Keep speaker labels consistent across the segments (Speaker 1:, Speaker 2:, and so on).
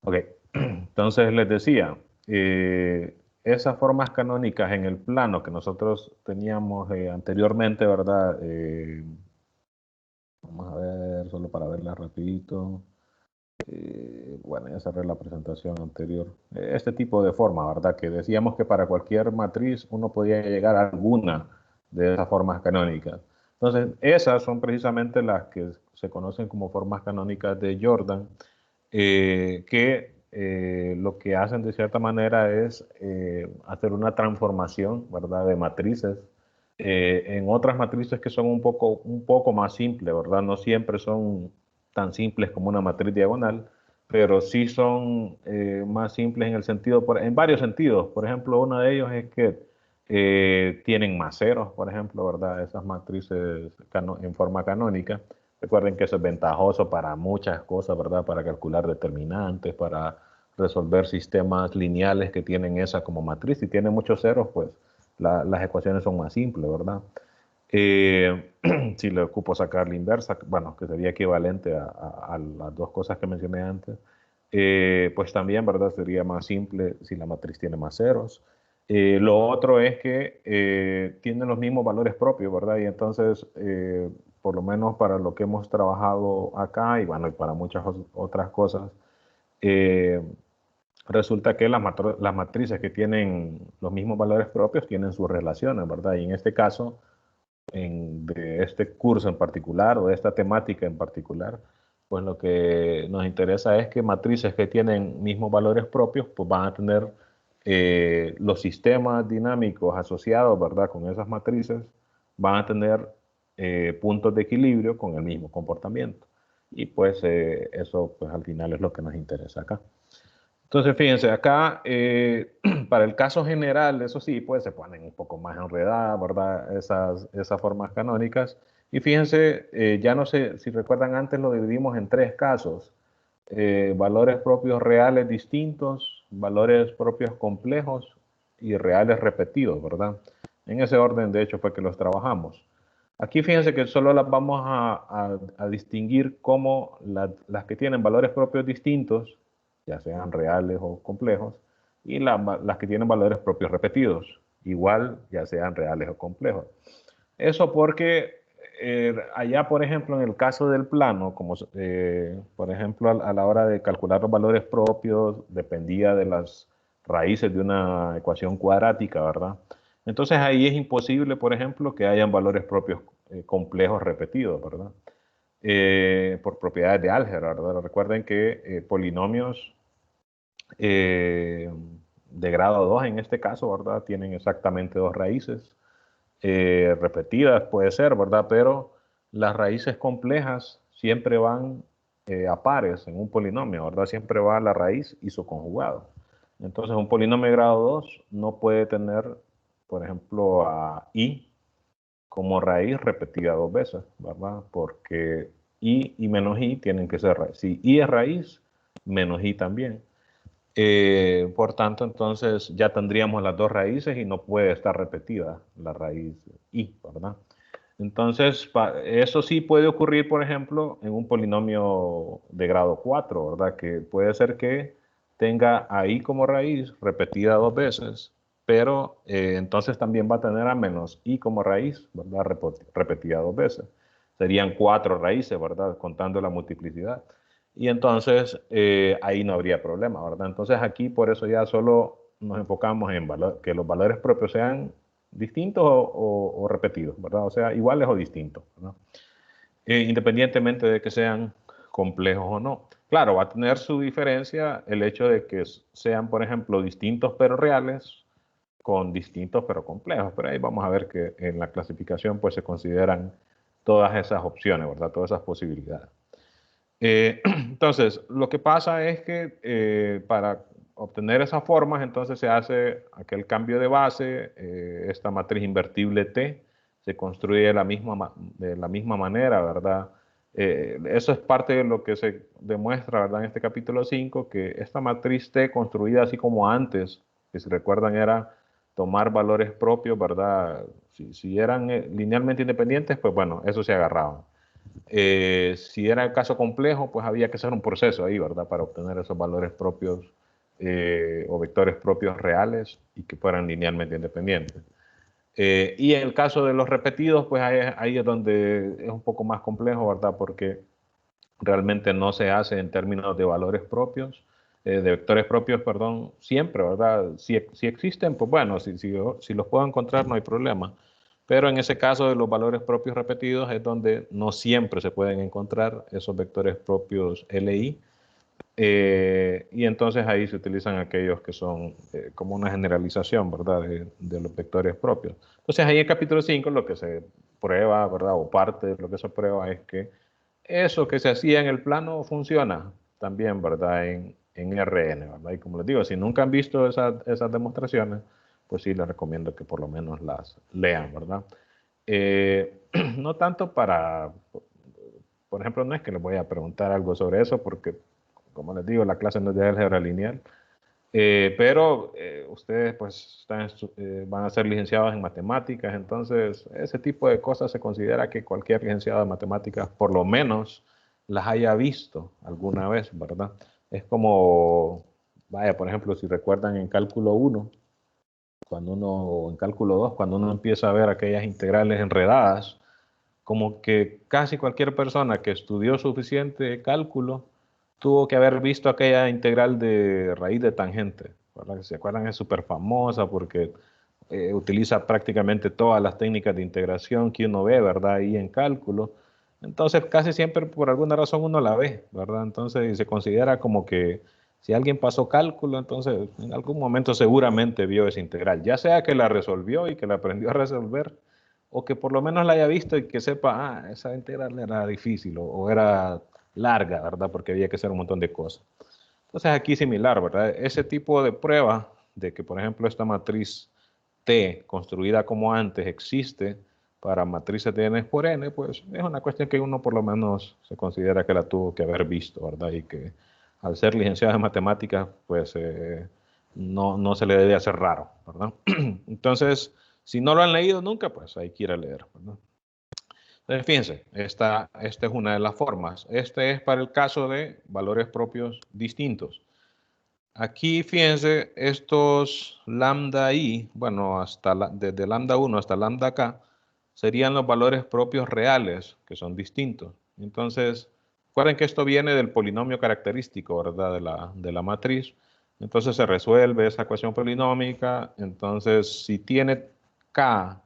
Speaker 1: Ok, entonces les decía, esas formas canónicas en el plano que nosotros teníamos anteriormente, ¿verdad? Vamos a ver, solo para verla rapidito. Bueno, ya cerré la presentación anterior. Este tipo de forma, ¿verdad? Que decíamos que para cualquier matriz uno podía llegar a alguna de esas formas canónicas. Entonces, esas son precisamente las que se conocen como formas canónicas de Jordan, que lo que hacen de cierta manera es hacer una transformación, ¿verdad? De matrices en otras matrices que son un poco más simples, ¿verdad? No siempre son tan simples como una matriz diagonal, pero sí son más simples en el sentido, en varios sentidos. Por ejemplo, uno de ellos es que tienen más ceros, por ejemplo, ¿verdad? Esas matrices en forma canónica. Recuerden que eso es ventajoso para muchas cosas, ¿verdad? Para calcular determinantes, para resolver sistemas lineales que tienen esa como matriz. Si tiene muchos ceros, pues las ecuaciones son más simples, ¿verdad? Eh, si le ocupo sacar la inversa, bueno, que sería equivalente a las dos cosas que mencioné antes, pues también, ¿verdad? Sería más simple si la matriz tiene más ceros. Lo otro es que tienen los mismos valores propios, ¿verdad? Y entonces, por lo menos para lo que hemos trabajado acá y bueno, y para muchas otras cosas, eh, resulta que las matrices que tienen los mismos valores propios tienen sus relaciones, ¿verdad? Y en este caso, de este curso en particular o de esta temática en particular, pues lo que nos interesa es que matrices que tienen mismos valores propios, pues van a tener los sistemas dinámicos asociados, ¿verdad? Con esas matrices, van a tener puntos de equilibrio con el mismo comportamiento. Y pues eso pues al final es lo que nos interesa acá. Entonces, fíjense, acá para el caso general, eso sí, pues se ponen un poco más enredadas, ¿verdad? Esas formas canónicas. Y fíjense, ya no sé si recuerdan, antes lo dividimos en tres casos. Valores propios reales distintos, valores propios complejos y reales repetidos, ¿verdad? En ese orden, de hecho, fue que los trabajamos. Aquí fíjense que solo las vamos a distinguir como las que tienen valores propios distintos, ya sean reales o complejos, y las que tienen valores propios repetidos, igual ya sean reales o complejos. Eso porque allá, por ejemplo, en el caso del plano, como por ejemplo a la hora de calcular los valores propios, dependía de las raíces de una ecuación cuadrática, ¿verdad? Entonces ahí es imposible, por ejemplo, que hayan valores propios complejos repetidos, ¿verdad? Por propiedades de álgebra, ¿verdad? Recuerden que polinomios eh, de grado 2 en este caso, ¿verdad? Tienen exactamente dos raíces repetidas, puede ser, ¿verdad? Pero las raíces complejas siempre van a pares en un polinomio, ¿verdad? Siempre va la raíz y su conjugado. Entonces, un polinomio de grado 2 no puede tener, por ejemplo, a i como raíz repetida dos veces, ¿verdad? Porque i y menos i tienen que ser raíz. Si i es raíz, menos i también. Por tanto, entonces ya tendríamos las dos raíces y no puede estar repetida la raíz i, ¿verdad? Entonces, eso sí puede ocurrir, por ejemplo, en un polinomio de grado 4, ¿verdad? Que puede ser que tenga a i como raíz repetida dos veces, pero entonces también va a tener a menos i como raíz, ¿verdad? Repetida dos veces. Serían cuatro raíces, ¿verdad? Contando la multiplicidad. Y entonces ahí no habría problema, ¿verdad? Entonces aquí por eso ya solo nos enfocamos en que los valores propios sean distintos o repetidos, ¿verdad? O sea, iguales o distintos, ¿verdad? Independientemente de que sean complejos o no. Claro, va a tener su diferencia el hecho de que sean, por ejemplo, distintos pero reales con distintos pero complejos. Pero ahí vamos a ver que en la clasificación pues se consideran todas esas opciones, ¿verdad? Todas esas posibilidades. Entonces, lo que pasa es que para obtener esas formas, entonces se hace aquel cambio de base, esta matriz invertible T se construye de la misma manera, ¿verdad? Eso es parte de lo que se demuestra, ¿verdad? En este capítulo 5 que esta matriz T construida así como antes, que si recuerdan era tomar valores propios, ¿verdad? Si eran linealmente independientes, pues bueno, eso se agarraban. Si era el caso complejo, pues había que hacer un proceso ahí, ¿verdad? Para obtener esos valores propios o vectores propios reales y que fueran linealmente independientes. Y en el caso de los repetidos, pues ahí es donde es un poco más complejo, ¿verdad? Porque realmente no se hace en términos de valores propios, de vectores propios, perdón, siempre, ¿verdad? Si existen, pues bueno, si los puedo encontrar no hay problema. Pero en ese caso de los valores propios repetidos es donde no siempre se pueden encontrar esos vectores propios LI. Y entonces ahí se utilizan aquellos que son como una generalización, ¿verdad? De los vectores propios. Entonces ahí en el capítulo 5 lo que se prueba, ¿verdad? O parte de lo que se prueba es que eso que se hacía en el plano funciona también, ¿verdad? En RN, ¿verdad? Y como les digo, si nunca han visto esas demostraciones, pues sí les recomiendo que por lo menos las lean, ¿verdad? No tanto para, por ejemplo, no es que les voy a preguntar algo sobre eso, porque, como les digo, la clase no es de álgebra lineal, pero ustedes pues van a ser licenciados en matemáticas, entonces ese tipo de cosas se considera que cualquier licenciado de matemáticas por lo menos las haya visto alguna vez, ¿verdad? Es como, vaya, por ejemplo, si recuerdan en cálculo 1, o en cálculo 2, cuando uno empieza a ver aquellas integrales enredadas, como que casi cualquier persona que estudió suficiente cálculo tuvo que haber visto aquella integral de raíz de tangente, ¿verdad? ¿Se acuerdan? Es súper famosa porque utiliza prácticamente todas las técnicas de integración que uno ve, ¿verdad? Ahí en cálculo. Entonces, casi siempre por alguna razón uno la ve, ¿verdad? Entonces, se considera como que si alguien pasó cálculo, entonces en algún momento seguramente vio esa integral, ya sea que la resolvió y que la aprendió a resolver, o que por lo menos la haya visto y que sepa, ah, esa integral era difícil o era larga, ¿verdad? Porque había que hacer un montón de cosas. Entonces aquí similar, ¿verdad? Ese tipo de prueba de que, por ejemplo, esta matriz T, construida como antes, existe para matrices de n por n, pues es una cuestión que uno por lo menos se considera que la tuvo que haber visto, ¿verdad? Y que al ser licenciado en matemáticas, pues no se le debe hacer raro, ¿verdad? Entonces, si no lo han leído nunca, pues hay que ir a leer, ¿verdad? Entonces, fíjense, esta es una de las formas. Este es para el caso de valores propios distintos. Aquí, fíjense, estos lambda i, bueno, desde lambda 1 hasta lambda k, serían los valores propios reales, que son distintos. Entonces, recuerden que esto viene del polinomio característico, ¿verdad? De la matriz. Entonces se resuelve esa ecuación polinómica. Entonces, si tiene k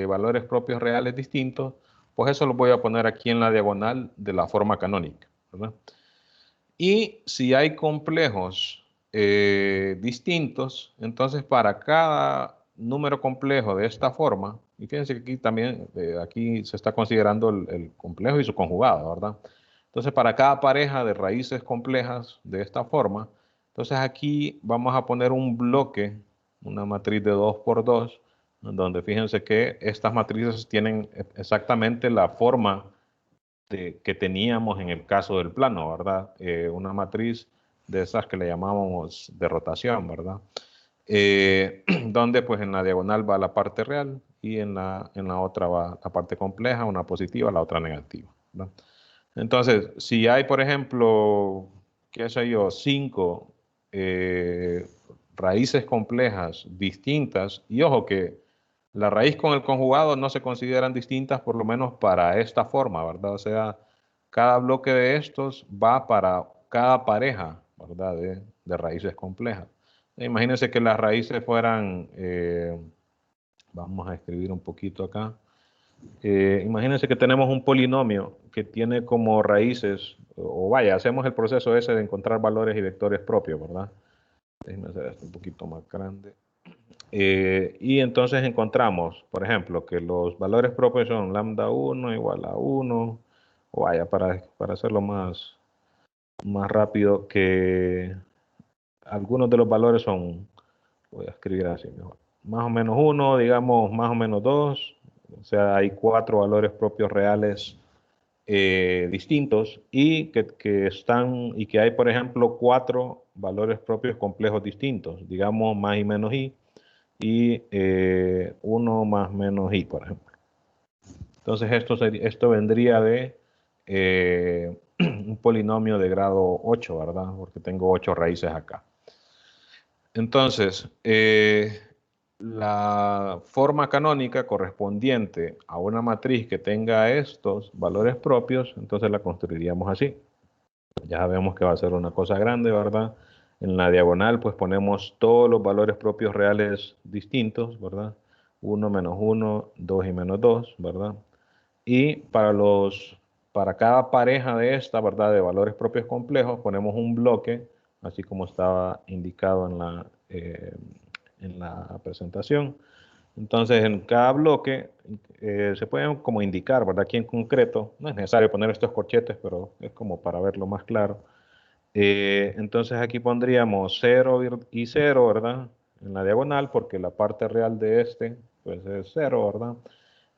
Speaker 1: valores propios reales distintos, pues eso lo voy a poner aquí en la diagonal de la forma canónica, ¿verdad? Y si hay complejos distintos, entonces para cada número complejo de esta forma, y fíjense que aquí también, aquí se está considerando el complejo y su conjugado, ¿verdad? Entonces para cada pareja de raíces complejas de esta forma, entonces aquí vamos a poner un bloque, una matriz de 2 por 2, donde fíjense que estas matrices tienen exactamente la forma que teníamos en el caso del plano, ¿verdad? Una matriz de esas que le llamamos de rotación, ¿verdad? Donde pues en la diagonal va la parte real y en la otra va la parte compleja, una positiva, la otra negativa, ¿verdad? Entonces, si hay, por ejemplo, qué sé yo, 5 raíces complejas distintas, y ojo que la raíz con el conjugado no se consideran distintas, por lo menos para esta forma, ¿verdad? O sea, cada bloque de estos va para cada pareja, ¿verdad? De raíces complejas. Imagínense que las raíces fueran, vamos a escribir un poquito acá. Imagínense que tenemos un polinomio que tiene como raíces, o vaya, hacemos el proceso ese de encontrar valores y vectores propios, ¿verdad? Déjenme hacer esto un poquito más grande. Y entonces encontramos, por ejemplo, que los valores propios son lambda 1 igual a 1, o vaya, para hacerlo más rápido, que algunos de los valores son, voy a escribir así mejor, más o menos 1, digamos más o menos 2, o sea, hay 4 valores propios reales distintos y que hay, por ejemplo, 4 valores propios complejos distintos, digamos más y menos i, y 1 más menos i, por ejemplo. Entonces esto vendría de un polinomio de grado 8, ¿verdad? Porque tengo 8 raíces acá. Entonces, la forma canónica correspondiente a una matriz que tenga estos valores propios, entonces la construiríamos así. Ya sabemos que va a ser una cosa grande, ¿verdad? En la diagonal, pues ponemos todos los valores propios reales distintos, ¿verdad? 1 menos 1, 2 y menos 2, ¿verdad? Y para cada pareja de esta, ¿verdad? De valores propios complejos, ponemos un bloque, así como estaba indicado en la presentación. Entonces, en cada bloque se pueden como indicar, ¿verdad? Aquí en concreto, no es necesario poner estos corchetes, pero es como para verlo más claro. Entonces aquí pondríamos 0 y 0, ¿verdad? En la diagonal, porque la parte real de este, pues es 0, ¿verdad?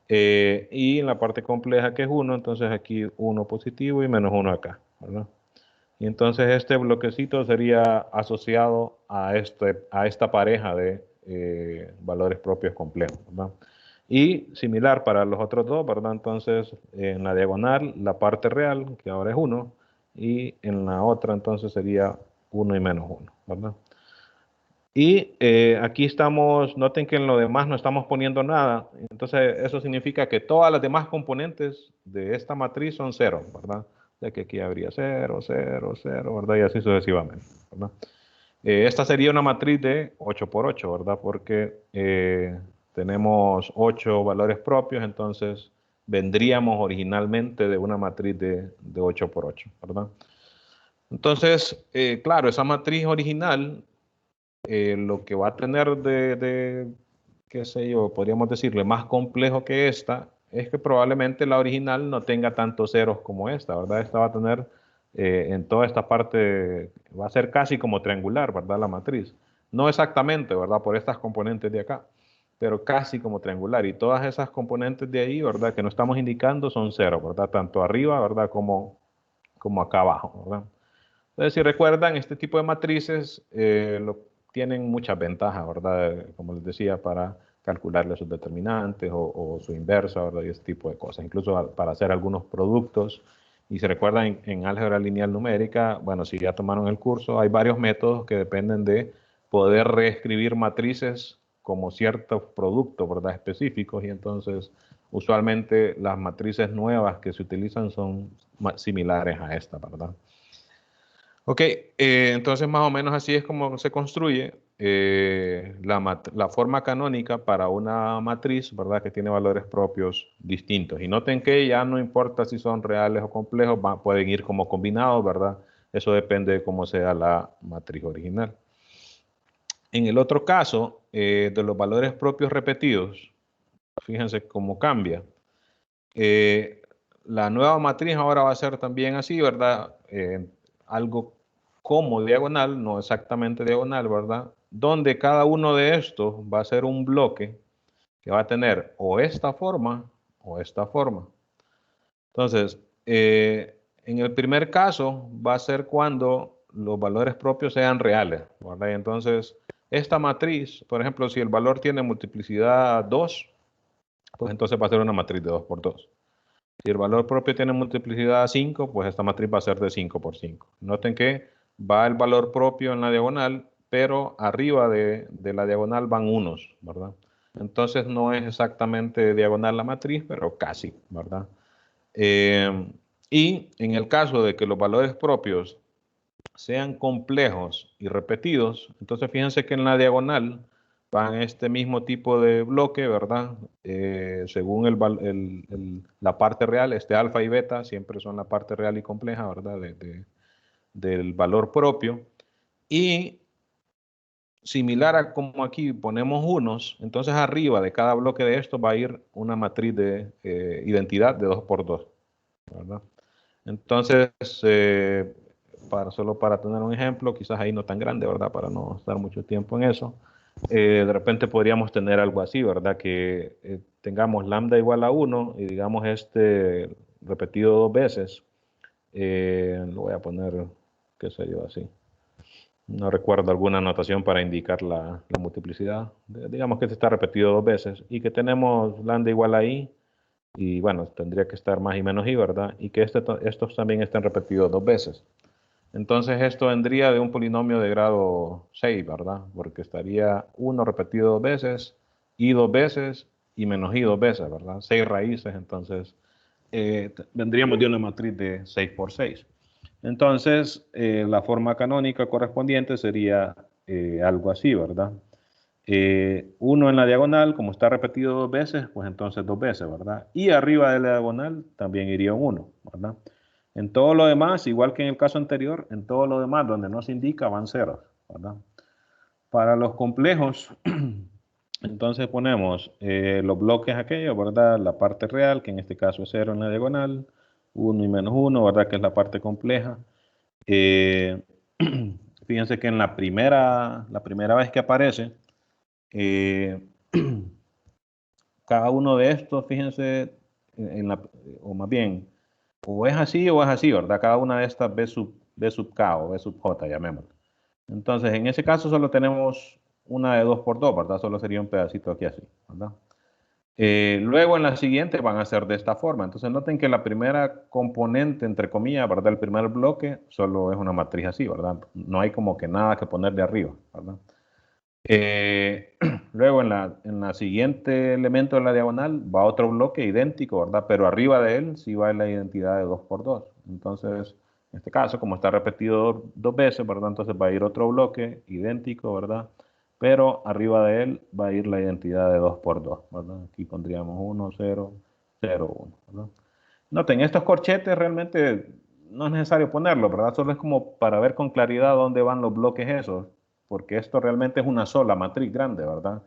Speaker 1: Y en la parte compleja que es 1, entonces aquí 1 positivo y menos 1 acá, ¿verdad? Y entonces este bloquecito sería asociado a esta pareja de valores propios complejos, ¿verdad? Y similar para los otros dos, ¿verdad? Entonces en la diagonal la parte real, que ahora es 1, y en la otra entonces sería 1 y menos 1, ¿verdad? Y aquí estamos, noten que en lo demás no estamos poniendo nada, entonces eso significa que todas las demás componentes de esta matriz son 0, ¿verdad? De que aquí habría 0, 0, 0, ¿verdad? Y así sucesivamente, ¿verdad? Esta sería una matriz de 8 por 8, ¿verdad? Porque tenemos 8 valores propios, entonces vendríamos originalmente de una matriz de 8 por 8, ¿verdad? Entonces, claro, esa matriz original lo que va a tener qué sé yo, podríamos decirle, más complejo que esta, es que probablemente la original no tenga tantos ceros como esta, ¿verdad? Esta va a tener en toda esta parte, va a ser casi como triangular, ¿verdad? La matriz. No exactamente, ¿verdad? Por estas componentes de acá, pero casi como triangular. Y todas esas componentes de ahí, ¿verdad? Que no estamos indicando son cero, ¿verdad? Tanto arriba, ¿verdad? Como acá abajo, ¿verdad? Entonces, si recuerdan, este tipo de matrices tienen muchas ventajas, ¿verdad? Como les decía, para calcularle sus determinantes o su inversa, ¿verdad? Y ese tipo de cosas. Incluso para hacer algunos productos. Y si recuerdan, en álgebra lineal numérica, bueno, si ya tomaron el curso, hay varios métodos que dependen de poder reescribir matrices como ciertos productos, ¿verdad? Específicos. Y entonces, usualmente las matrices nuevas que se utilizan son similares a esta, ¿verdad? Ok, entonces más o menos así es como se construye la forma canónica para una matriz, ¿verdad? Que tiene valores propios distintos. Y noten que ya no importa si son reales o complejos, pueden ir como combinados, ¿verdad? Eso depende de cómo sea la matriz original. En el otro caso, de los valores propios repetidos, fíjense cómo cambia. La nueva matriz ahora va a ser también así, ¿verdad? Algo como diagonal, no exactamente diagonal, ¿verdad? Donde cada uno de estos va a ser un bloque que va a tener o esta forma o esta forma. Entonces, en el primer caso va a ser cuando los valores propios sean reales, ¿verdad? Y entonces, esta matriz, por ejemplo, si el valor tiene multiplicidad 2, pues entonces va a ser una matriz de 2 por 2. Si el valor propio tiene multiplicidad 5, pues esta matriz va a ser de 5 por 5. Noten que va el valor propio en la diagonal, pero arriba de la diagonal van unos, ¿verdad? Entonces no es exactamente diagonal la matriz, pero casi, ¿verdad? Y en el caso de que los valores propios sean complejos y repetidos, entonces fíjense que en la diagonal van este mismo tipo de bloque, ¿verdad? Según la parte real, alfa y beta siempre son la parte real y compleja, ¿verdad? Del valor propio. Y similar a como aquí ponemos unos, entonces arriba de cada bloque de esto va a ir una matriz de identidad de 2 por 2, ¿verdad? Entonces, solo para tener un ejemplo, quizás ahí no tan grande, ¿verdad? Para no estar mucho tiempo en eso. De repente podríamos tener algo así, ¿verdad? Que tengamos lambda igual a 1 y digamos repetido 2 veces. Lo voy a poner, qué sé yo, así. No recuerdo alguna notación para indicar la multiplicidad. Digamos que este está repetido 2 veces y que tenemos lambda igual a i y bueno, tendría que estar más y menos y, ¿verdad? Y que estos también estén repetidos 2 veces. Entonces esto vendría de un polinomio de grado 6, ¿verdad? Porque estaría 1 repetido 2 veces, y 2 veces, y menos y 2 veces, ¿verdad? 6 raíces, entonces vendríamos de una matriz de 6 por 6. Entonces, la forma canónica correspondiente sería algo así, ¿verdad? 1 en la diagonal, como está repetido 2 veces, pues entonces 2 veces, ¿verdad? Y arriba de la diagonal también iría un 1, ¿verdad? En todo lo demás, igual que en el caso anterior, en todo lo demás donde no se indica van ceros, ¿verdad? Para los complejos, entonces ponemos los bloques aquellos, ¿verdad? La parte real, que en este caso es 0 en la diagonal, 1 y menos 1, ¿verdad? Que es la parte compleja. Eh, fíjense que en la primera vez que aparece, eh, cada uno de estos, fíjense, o más bien, o es así, ¿verdad? Cada una de estas B sub K o B sub J, llamémoslo. Entonces, en ese caso solo tenemos una de 2 por 2, ¿verdad? Solo sería un pedacito aquí así, ¿verdad? Luego en la siguiente van a ser de esta forma. Entonces noten que la primera componente, entre comillas, ¿verdad? El primer bloque solo es una matriz así, ¿verdad? No hay como que nada que poner de arriba, ¿verdad? Luego en la siguiente elemento de la diagonal va otro bloque idéntico, ¿verdad? Pero arriba de él sí va la identidad de 2 por 2. Entonces, en este caso, como está repetido 2 veces, ¿verdad? Entonces va a ir otro bloque idéntico, ¿verdad? Pero arriba de él va a ir la identidad de 2 por 2, ¿verdad? Aquí pondríamos 1, 0, 0, 1, ¿verdad? Noten, estos corchetes realmente no es necesario ponerlos, ¿verdad? Solo es como para ver con claridad dónde van los bloques esos, porque esto realmente es una sola matriz grande, ¿verdad?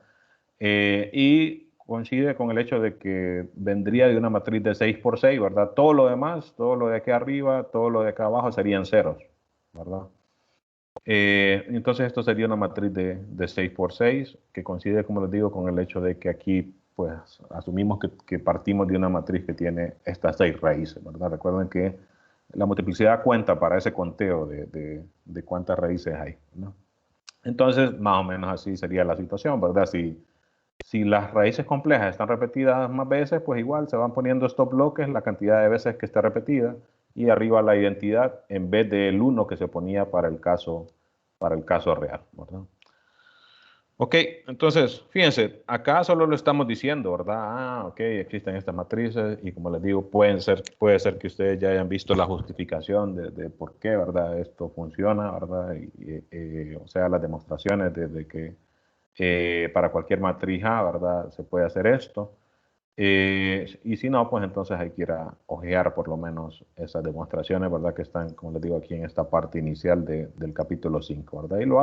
Speaker 1: Y coincide con el hecho de que vendría de una matriz de 6 por 6, ¿verdad? Todo lo demás, todo lo de aquí arriba, todo lo de acá abajo serían ceros, ¿verdad? Entonces esto sería una matriz de 6 por 6, que coincide, como les digo, con el hecho de que aquí, pues, asumimos que partimos de una matriz que tiene estas 6 raíces, ¿verdad? Recuerden que la multiplicidad cuenta para ese conteo de cuántas raíces hay, ¿no? Entonces, más o menos así sería la situación, ¿verdad? Si las raíces complejas están repetidas más veces, pues igual se van poniendo estos bloques, la cantidad de veces que esté repetida, y arriba la identidad en vez del 1 que se ponía para el caso real, ¿verdad? Ok, entonces, fíjense, acá solo lo estamos diciendo, ¿verdad? Ok, existen estas matrices y como les digo, puede ser que ustedes ya hayan visto la justificación de por qué, ¿verdad? Esto funciona, ¿verdad? O sea, las demostraciones de que para cualquier matriz A, ¿verdad? Se puede hacer esto. Y si no, pues entonces hay que ir a ojear por lo menos esas demostraciones, ¿verdad? Que están, como les digo, aquí en esta parte inicial del capítulo 5, ¿verdad? Y lo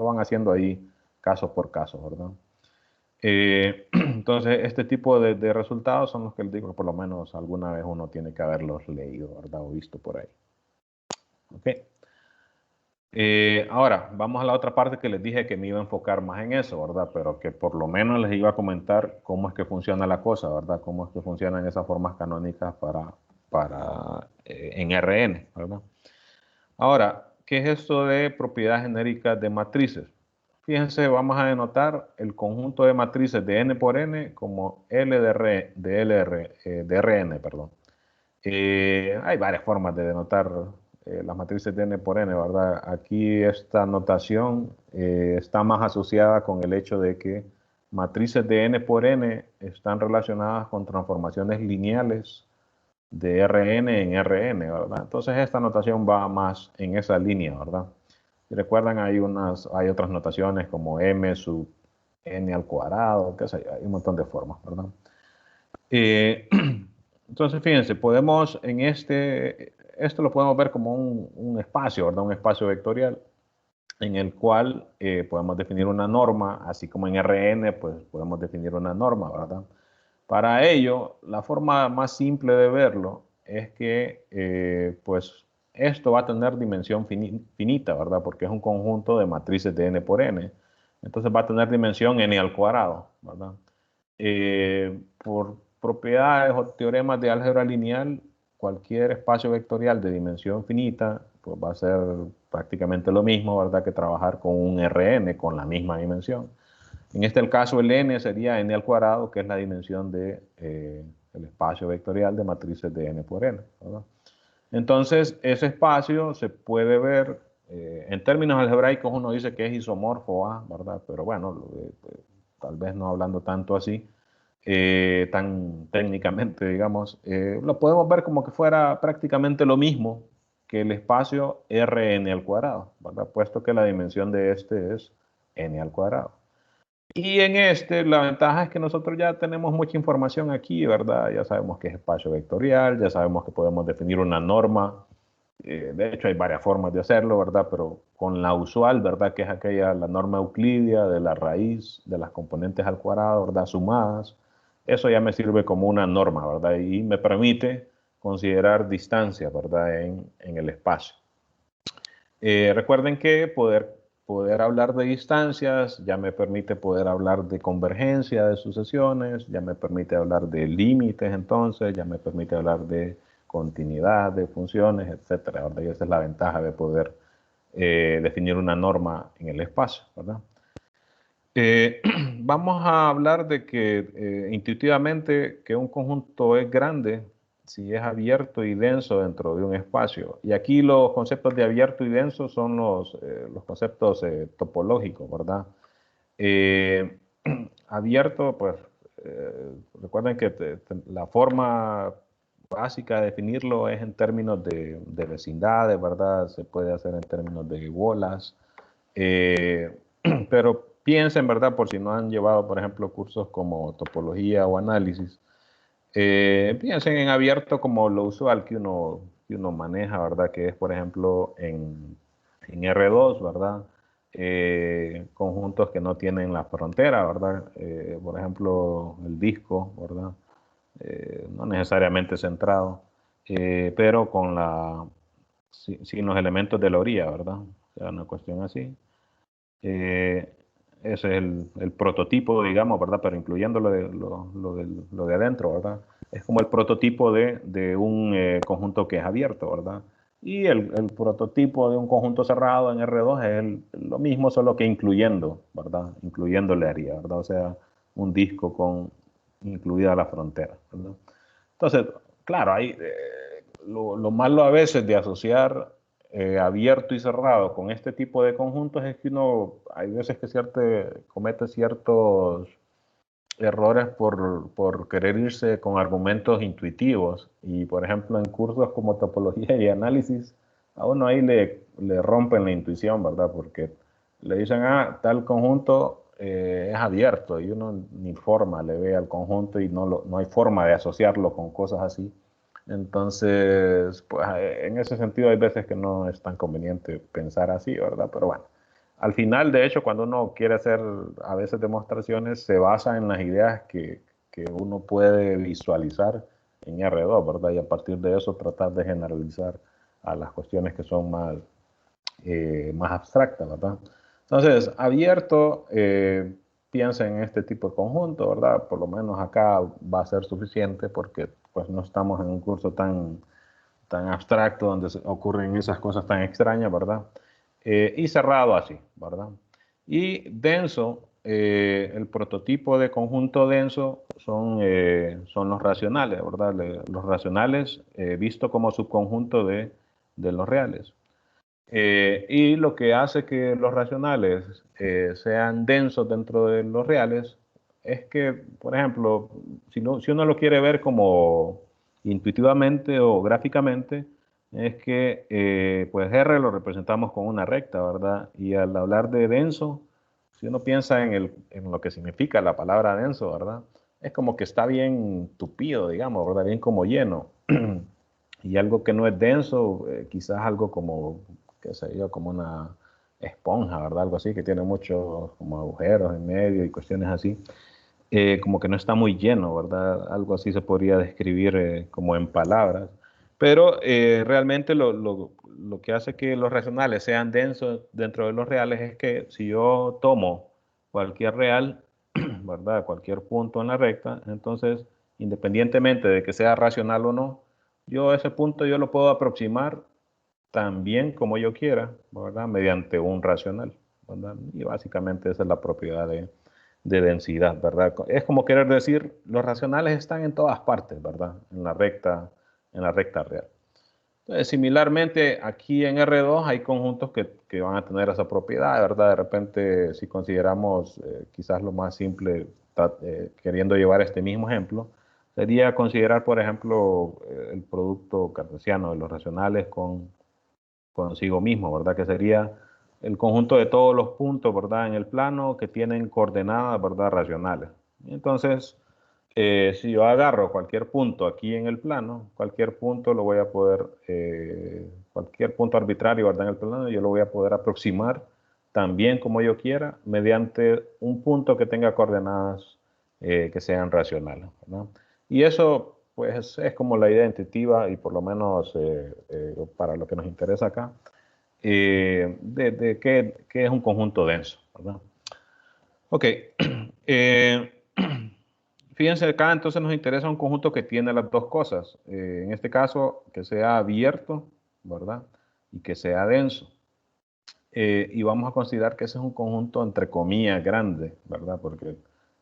Speaker 1: van haciendo ahí caso por caso, ¿verdad? Entonces, este tipo de resultados son los que les digo que por lo menos alguna vez uno tiene que haberlos leído, ¿verdad? O visto por ahí. ¿Ok? Ahora, vamos a la otra parte que les dije que me iba a enfocar más en eso, ¿verdad? Pero que por lo menos les iba a comentar cómo es que funciona la cosa, ¿verdad? Cómo es que funcionan esas formas canónicas en Rn, ¿verdad? Ahora, ¿qué es esto de propiedades genéricas de matrices? Fíjense, vamos a denotar el conjunto de matrices de n por n como L de Rn, perdón. Hay varias formas de denotar las matrices de n por n, ¿verdad? Aquí esta notación está más asociada con el hecho de que matrices de n por n están relacionadas con transformaciones lineales de Rn en Rn, ¿verdad? Entonces esta notación va más en esa línea, ¿verdad? Si recuerdan, hay otras notaciones como m sub n al cuadrado, qué sé yo, hay un montón de formas, ¿verdad? Eh, entonces, fíjense, esto lo podemos ver como un espacio, ¿verdad? Un espacio vectorial en el cual podemos definir una norma, así como en Rn, pues podemos definir una norma, ¿verdad? Para ello, la forma más simple de verlo es que, pues, esto va a tener dimensión finita, ¿verdad? Porque es un conjunto de matrices de n por n. Entonces va a tener dimensión n al cuadrado, ¿verdad? Por propiedades o teoremas de álgebra lineal, cualquier espacio vectorial de dimensión finita, pues va a ser prácticamente lo mismo, ¿verdad? Que trabajar con un Rn con la misma dimensión. En este caso, el n sería n al cuadrado, que es la dimensión el espacio vectorial de matrices de n por n, ¿verdad? Entonces, ese espacio se puede ver, en términos algebraicos uno dice que es isomorfo A, ¿verdad? Pero bueno, tal vez no hablando tanto así, tan técnicamente, digamos, lo podemos ver como que fuera prácticamente lo mismo que el espacio Rn al cuadrado, ¿verdad? Puesto que la dimensión de este es n al cuadrado. Y en este, la ventaja es que nosotros ya tenemos mucha información aquí, ¿verdad? Ya sabemos que es espacio vectorial, ya sabemos que podemos definir una norma. De hecho, hay varias formas de hacerlo, ¿verdad? Pero con la usual, ¿verdad? Que es aquella, la norma euclidia de la raíz de las componentes al cuadrado, ¿verdad? Sumadas. Eso ya me sirve como una norma, ¿verdad? Y me permite considerar distancia, ¿verdad? En el espacio. Recuerden que poder hablar de distancias ya me permite poder hablar de convergencia de sucesiones, ya me permite hablar de límites, entonces, ya me permite hablar de continuidad de funciones, etcétera, ¿verdad? Y esa es la ventaja de poder definir una norma en el espacio, ¿verdad? Vamos a hablar de que intuitivamente que un conjunto es grande si es abierto y denso dentro de un espacio. Y aquí los conceptos de abierto y denso son los conceptos topológicos, ¿verdad? Eh, abierto, pues recuerden que la forma básica de definirlo es en términos de vecindades, ¿verdad? Se puede hacer en términos de bolas. Eh, pero piensen, ¿verdad? Por si no han llevado, por ejemplo, cursos como topología o análisis, piensen en abierto como lo usual que uno maneja, ¿verdad? Que es, por ejemplo, en R2, ¿verdad? Conjuntos que no tienen la frontera, ¿verdad? Por ejemplo, el disco, ¿verdad? No necesariamente centrado, pero con sin los elementos de la orilla, ¿verdad? O sea, una cuestión así. Eh, ese es el prototipo, digamos, ¿verdad? Pero incluyendo lo de adentro, ¿verdad? Es como el prototipo de un conjunto que es abierto, ¿verdad? Y el prototipo de un conjunto cerrado en R2 es lo mismo, solo que incluyendo, ¿verdad? Incluyéndole área, ¿verdad? O sea, un disco con incluida la frontera, ¿verdad? Entonces, claro, hay, lo malo a veces de asociar abierto y cerrado con este tipo de conjuntos es que uno, hay veces que comete ciertos errores por querer irse con argumentos intuitivos. Y, por ejemplo, en cursos como topología y análisis, a uno ahí le rompen la intuición, ¿verdad? Porque le dicen, tal conjunto es abierto y uno ni forma le ve al conjunto y no hay forma de asociarlo con cosas así. Entonces, pues en ese sentido hay veces que no es tan conveniente pensar así, ¿verdad? Pero bueno, al final, de hecho, cuando uno quiere hacer a veces demostraciones, se basa en las ideas que uno puede visualizar en R2, ¿verdad? Y a partir de eso tratar de generalizar a las cuestiones que son más abstractas, ¿verdad? Entonces, abierto, piensa en este tipo de conjunto, ¿verdad? Por lo menos acá va a ser suficiente porque pues no estamos en un curso tan abstracto donde ocurren esas cosas tan extrañas, ¿verdad? Y cerrado así, ¿verdad? Y denso, el prototipo de conjunto denso son los racionales, ¿verdad? Los racionales visto como subconjunto de los reales. Y lo que hace que los racionales sean densos dentro de los reales es que, por ejemplo, si uno lo quiere ver como intuitivamente o gráficamente, es que pues R lo representamos con una recta, ¿verdad? Y al hablar de denso, si uno piensa en lo que significa la palabra denso, ¿verdad? Es como que está bien tupido, digamos, ¿verdad? Bien como lleno. Y algo que no es denso, quizás algo como, qué sé yo, como una esponja, ¿verdad? Algo así, que tiene muchos como agujeros en medio y cuestiones así. Como que no está muy lleno, ¿verdad? Algo así se podría describir como en palabras. Pero realmente lo que hace que los racionales sean densos dentro de los reales es que si yo tomo cualquier real, ¿verdad? Cualquier punto en la recta, entonces, independientemente de que sea racional o no, yo ese punto yo lo puedo aproximar tan bien como yo quiera, ¿verdad? Mediante un racional, ¿verdad? Y básicamente esa es la propiedad de densidad, ¿verdad? Es como querer decir, los racionales están en todas partes, ¿verdad? En la recta real. Entonces, similarmente, aquí en R2 hay conjuntos que van a tener esa propiedad, ¿verdad? De repente, si consideramos quizás lo más simple, queriendo llevar este mismo ejemplo, sería considerar, por ejemplo, el producto cartesiano de los racionales consigo mismo, ¿verdad? Que sería el conjunto de todos los puntos, ¿verdad? En el plano que tienen coordenadas, ¿verdad? Racionales. Entonces, si yo agarro cualquier punto aquí en el plano, cualquier punto lo voy a poder, cualquier punto arbitrario, ¿verdad? En el plano, yo lo voy a poder aproximar también como yo quiera, mediante un punto que tenga coordenadas que sean racionales, ¿verdad? Y eso, pues, es como la idea intuitiva y por lo menos para lo que nos interesa acá, de qué es un conjunto denso, ¿verdad? Ok. eh, Fíjense acá, entonces nos interesa un conjunto que tiene las dos cosas. En este caso, que sea abierto, ¿verdad? Y que sea denso. Y vamos a considerar que ese es un conjunto entre comillas grande, ¿verdad? Porque,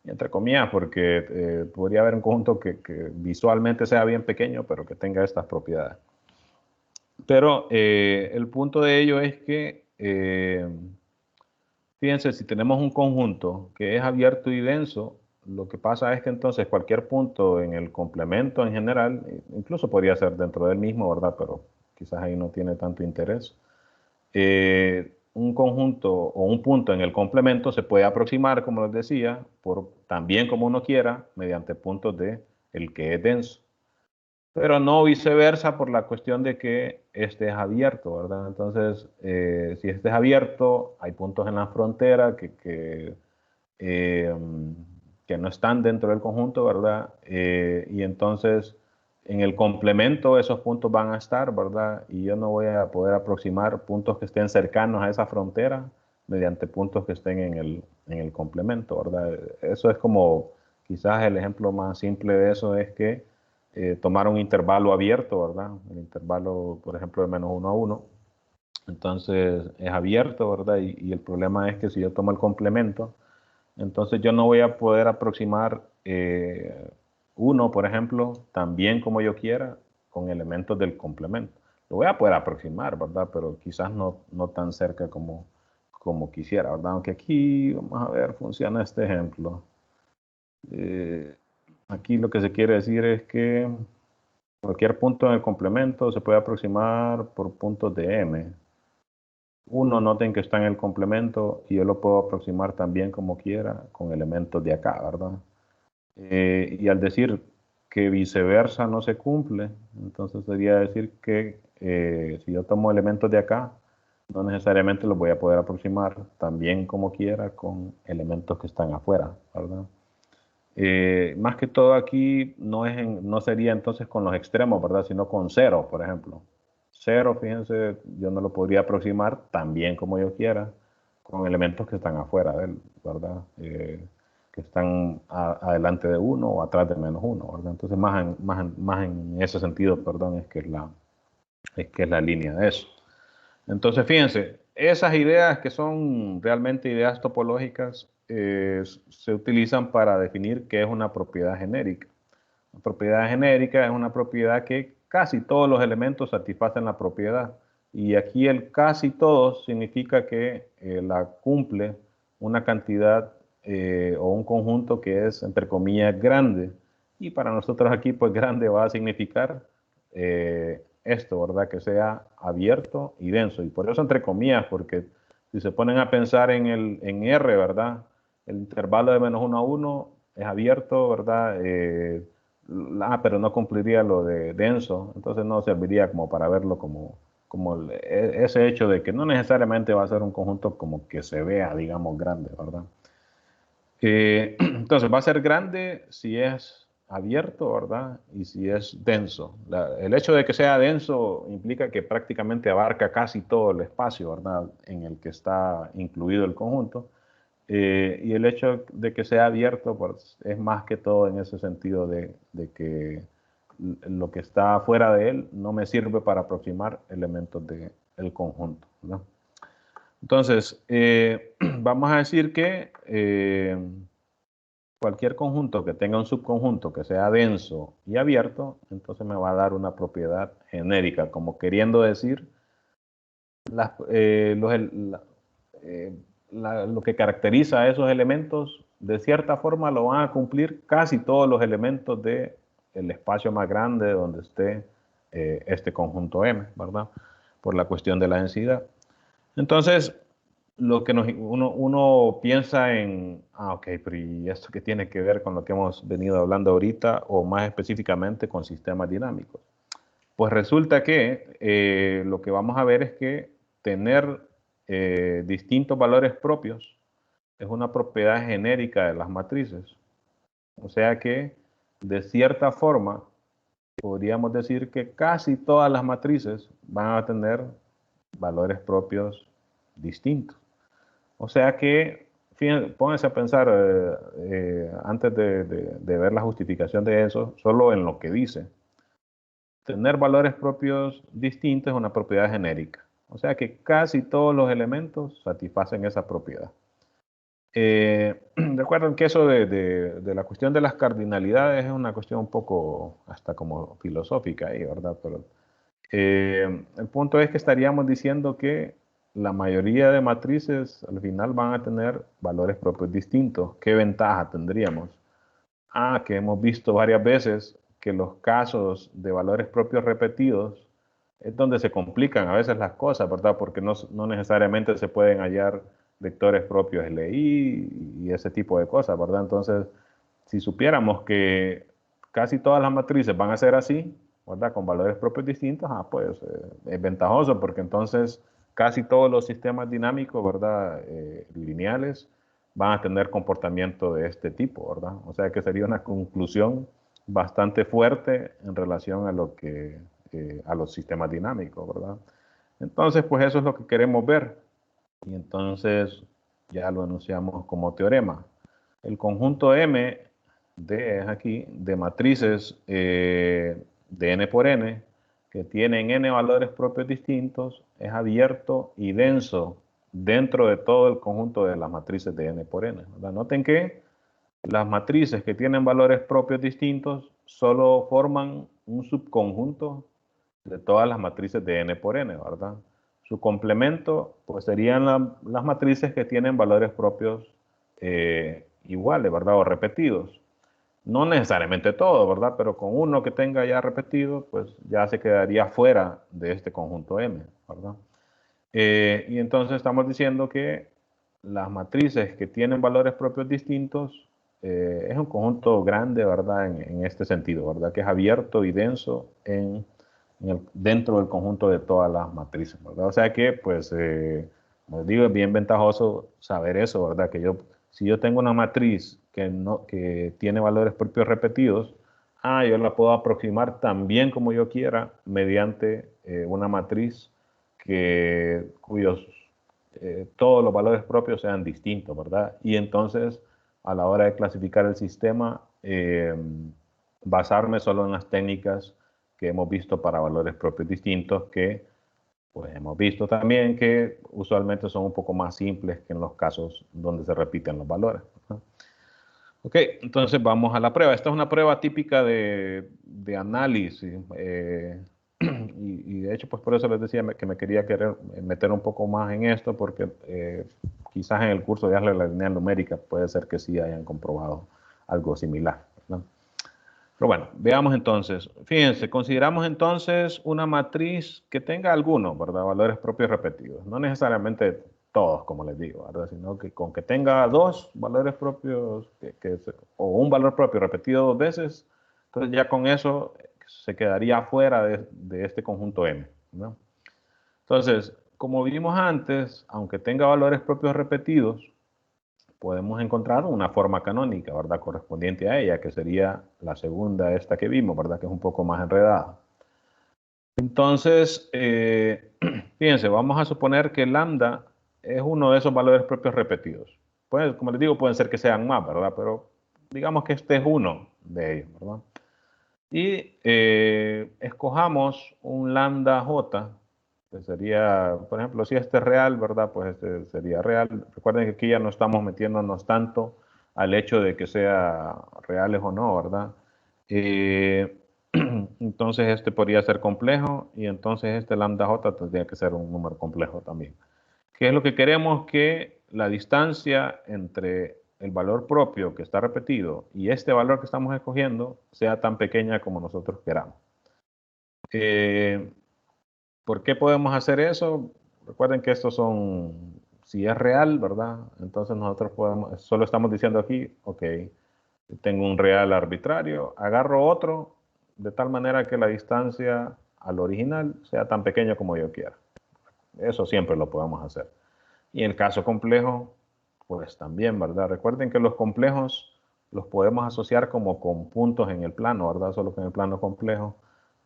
Speaker 1: entre comillas, porque podría haber un conjunto que visualmente sea bien pequeño, pero que tenga estas propiedades. Pero el punto de ello es que, fíjense, si tenemos un conjunto que es abierto y denso, lo que pasa es que entonces cualquier punto en el complemento en general, incluso podría ser dentro del mismo, ¿verdad? Pero quizás ahí no tiene tanto interés. Un conjunto o un punto en el complemento se puede aproximar, como les decía, también como uno quiera, mediante puntos de el que es denso. Pero no viceversa por la cuestión de que este es abierto, ¿verdad? Entonces, si este es abierto, hay puntos en la frontera eh, que no están dentro del conjunto, ¿verdad? Y entonces, en el complemento, esos puntos van a estar, ¿verdad? Y yo no voy a poder aproximar puntos que estén cercanos a esa frontera mediante puntos que estén en el complemento, ¿verdad? Eso es como, quizás el ejemplo más simple de eso es que tomar un intervalo abierto, ¿verdad? El intervalo, por ejemplo, de menos 1 a 1. Entonces es abierto, ¿verdad? Y el problema es que si yo tomo el complemento, entonces yo no voy a poder aproximar 1, por ejemplo, tan bien como yo quiera con elementos del complemento. Lo voy a poder aproximar, ¿verdad? Pero quizás no tan cerca como quisiera, ¿verdad? Aunque aquí, vamos a ver, funciona este ejemplo. Aquí lo que se quiere decir es que cualquier punto en el complemento se puede aproximar por puntos de m. Uno, noten que está en el complemento y yo lo puedo aproximar también como quiera con elementos de acá, ¿verdad? Y al decir que viceversa no se cumple, entonces sería decir que si yo tomo elementos de acá, no necesariamente los voy a poder aproximar también como quiera con elementos que están afuera, ¿verdad? Más que todo aquí no sería entonces con los extremos, ¿verdad? Sino con cero, por ejemplo. Cero, fíjense, yo no lo podría aproximar tan bien como yo quiera con elementos que están afuera de él, ¿verdad? Que están adelante de 1 o atrás de -1, ¿verdad? Entonces, más en ese sentido, perdón, es que es la línea de eso. Entonces, fíjense, esas ideas que son realmente ideas topológicas se utilizan para definir qué es una propiedad genérica. La propiedad genérica es una propiedad que casi todos los elementos satisfacen la propiedad. Y aquí el casi todos significa que la cumple una cantidad o un conjunto que es, entre comillas, grande. Y para nosotros aquí, pues grande va a significar esto, ¿verdad? Que sea abierto y denso. Y por eso entre comillas, porque si se ponen a pensar en R, ¿verdad? El intervalo de -1 a 1 es abierto, ¿verdad? Pero no cumpliría lo de denso, entonces no serviría como para verlo como ese hecho de que no necesariamente va a ser un conjunto como que se vea, digamos, grande, ¿verdad? Entonces va a ser grande si es abierto, ¿verdad? Y si es denso. El hecho de que sea denso implica que prácticamente abarca casi todo el espacio, ¿verdad? En el que está incluido el conjunto. Y el hecho de que sea abierto, pues, es más que todo en ese sentido de que lo que está fuera de él no me sirve para aproximar elementos del conjunto, ¿no? Entonces, vamos a decir que cualquier conjunto que tenga un subconjunto que sea denso y abierto, entonces me va a dar una propiedad genérica, como queriendo decir las, lo que caracteriza a esos elementos, de cierta forma lo van a cumplir casi todos los elementos del espacio más grande donde esté este conjunto M, ¿verdad? Por la cuestión de la densidad. Entonces, lo que uno piensa en, ok, pero ¿y esto qué tiene que ver con lo que hemos venido hablando ahorita, o más específicamente con sistemas dinámicos? Pues resulta que lo que vamos a ver es que tener distintos valores propios es una propiedad genérica de las matrices. O sea que, de cierta forma, podríamos decir que casi todas las matrices van a tener valores propios distintos. O sea que, fíjense, pónganse a pensar antes de ver la justificación de eso, solo en lo que dice. Tener valores propios distintos es una propiedad genérica. O sea que casi todos los elementos satisfacen esa propiedad. Recuerden que eso de la cuestión de las cardinalidades es una cuestión un poco hasta como filosófica ahí, ¿verdad? Pero el punto es que estaríamos diciendo que la mayoría de matrices al final van a tener valores propios distintos. ¿Qué ventaja tendríamos? Que hemos visto varias veces que los casos de valores propios repetidos es donde se complican a veces las cosas, ¿verdad? Porque no necesariamente se pueden hallar vectores propios LI y ese tipo de cosas, ¿verdad? Entonces, si supiéramos que casi todas las matrices van a ser así, ¿verdad? Con valores propios distintos, pues es ventajoso porque entonces casi todos los sistemas dinámicos, ¿verdad? Lineales van a tener comportamiento de este tipo, ¿verdad? O sea que sería una conclusión bastante fuerte en relación a lo que a los sistemas dinámicos, ¿verdad? Entonces, pues eso es lo que queremos ver. Y entonces ya lo anunciamos como teorema. El conjunto M de aquí, de matrices de n por n, que tienen n valores propios distintos, es abierto y denso dentro de todo el conjunto de las matrices de n por n, ¿verdad? Noten que las matrices que tienen valores propios distintos solo forman un subconjunto de todas las matrices de n por n, ¿verdad? Su complemento, pues serían las matrices que tienen valores propios iguales, ¿verdad? O repetidos. No necesariamente todo, ¿verdad? Pero con uno que tenga ya repetido, pues ya se quedaría fuera de este conjunto M, ¿verdad? Y entonces estamos diciendo que las matrices que tienen valores propios distintos es un conjunto grande, ¿verdad? En este sentido, ¿verdad? Que es abierto y denso dentro del conjunto de todas las matrices, ¿verdad? O sea que, pues, como digo, es bien ventajoso saber eso, ¿verdad? Que si yo tengo una matriz que tiene valores propios repetidos, yo la puedo aproximar tan bien como yo quiera mediante una matriz cuyos todos los valores propios sean distintos, ¿verdad? Y entonces, a la hora de clasificar el sistema, basarme solo en las técnicas que hemos visto para valores propios distintos, que pues hemos visto también que usualmente son un poco más simples que en los casos donde se repiten los valores, ¿verdad? Ok, entonces vamos a la prueba. Esta es una prueba típica de análisis. Y de hecho, pues por eso les decía que me quería meter un poco más en esto, porque quizás en el curso de álgebra de la lineal numérica puede ser que sí hayan comprobado algo similar, ¿verdad? Pero bueno, veamos entonces. Fíjense, consideramos entonces una matriz que tenga algunos, ¿verdad? Valores propios repetidos. No necesariamente todos, como les digo, ¿verdad? Sino que con que tenga dos valores propios, o un valor propio repetido dos veces, entonces ya con eso se quedaría fuera de este conjunto M, ¿no? Entonces, como vimos antes, aunque tenga valores propios repetidos, podemos encontrar una forma canónica, ¿verdad? Correspondiente a ella, que sería la segunda, esta que vimos, ¿verdad? Que es un poco más enredada. Entonces, fíjense, vamos a suponer que lambda es uno de esos valores propios repetidos. Pues, como les digo, pueden ser que sean más, ¿verdad? Pero digamos que este es uno de ellos, ¿verdad? Y escojamos un lambda j, que sería, por ejemplo, si este es real, ¿verdad? Pues este sería real. Recuerden que aquí ya no estamos metiéndonos tanto al hecho de que sea reales o no, ¿verdad? Entonces este podría ser complejo y entonces este lambda j tendría que ser un número complejo también. ¿Qué es lo que queremos? Que la distancia entre el valor propio que está repetido y este valor que estamos escogiendo sea tan pequeña como nosotros queramos. ¿Por qué podemos hacer eso? Recuerden que estos son, si es real, ¿verdad? Entonces nosotros podemos, solo estamos diciendo aquí, ok, tengo un real arbitrario, agarro otro de tal manera que la distancia al original sea tan pequeña como yo quiera. Eso siempre lo podemos hacer. Y en el caso complejo, pues también, ¿verdad? Recuerden que los complejos los podemos asociar como con puntos en el plano, ¿verdad? Solo que en el plano complejo.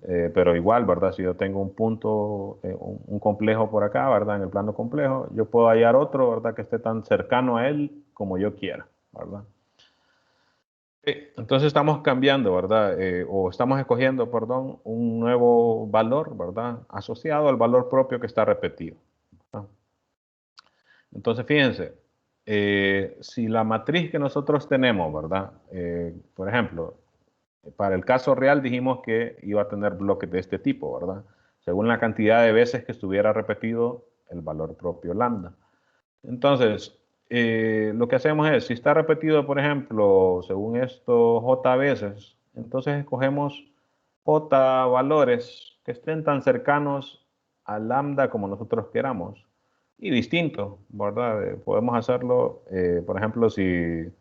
Speaker 1: Pero igual, ¿verdad? Si yo tengo un punto, un complejo por acá, ¿verdad? En el plano complejo, yo puedo hallar otro, ¿verdad? Que esté tan cercano a él como yo quiera, ¿verdad? Entonces estamos cambiando, ¿verdad? O estamos escogiendo, perdón, un nuevo valor, ¿verdad? Asociado al valor propio que está repetido, ¿verdad? Entonces, fíjense, si la matriz que nosotros tenemos, ¿verdad? Por ejemplo, para el caso real dijimos que iba a tener bloques de este tipo, ¿verdad? Según la cantidad de veces que estuviera repetido el valor propio lambda. Entonces, lo que hacemos es, si está repetido, por ejemplo, según esto, j veces, entonces escogemos j valores que estén tan cercanos a lambda como nosotros queramos y distintos, ¿verdad? Podemos hacerlo, por ejemplo, si,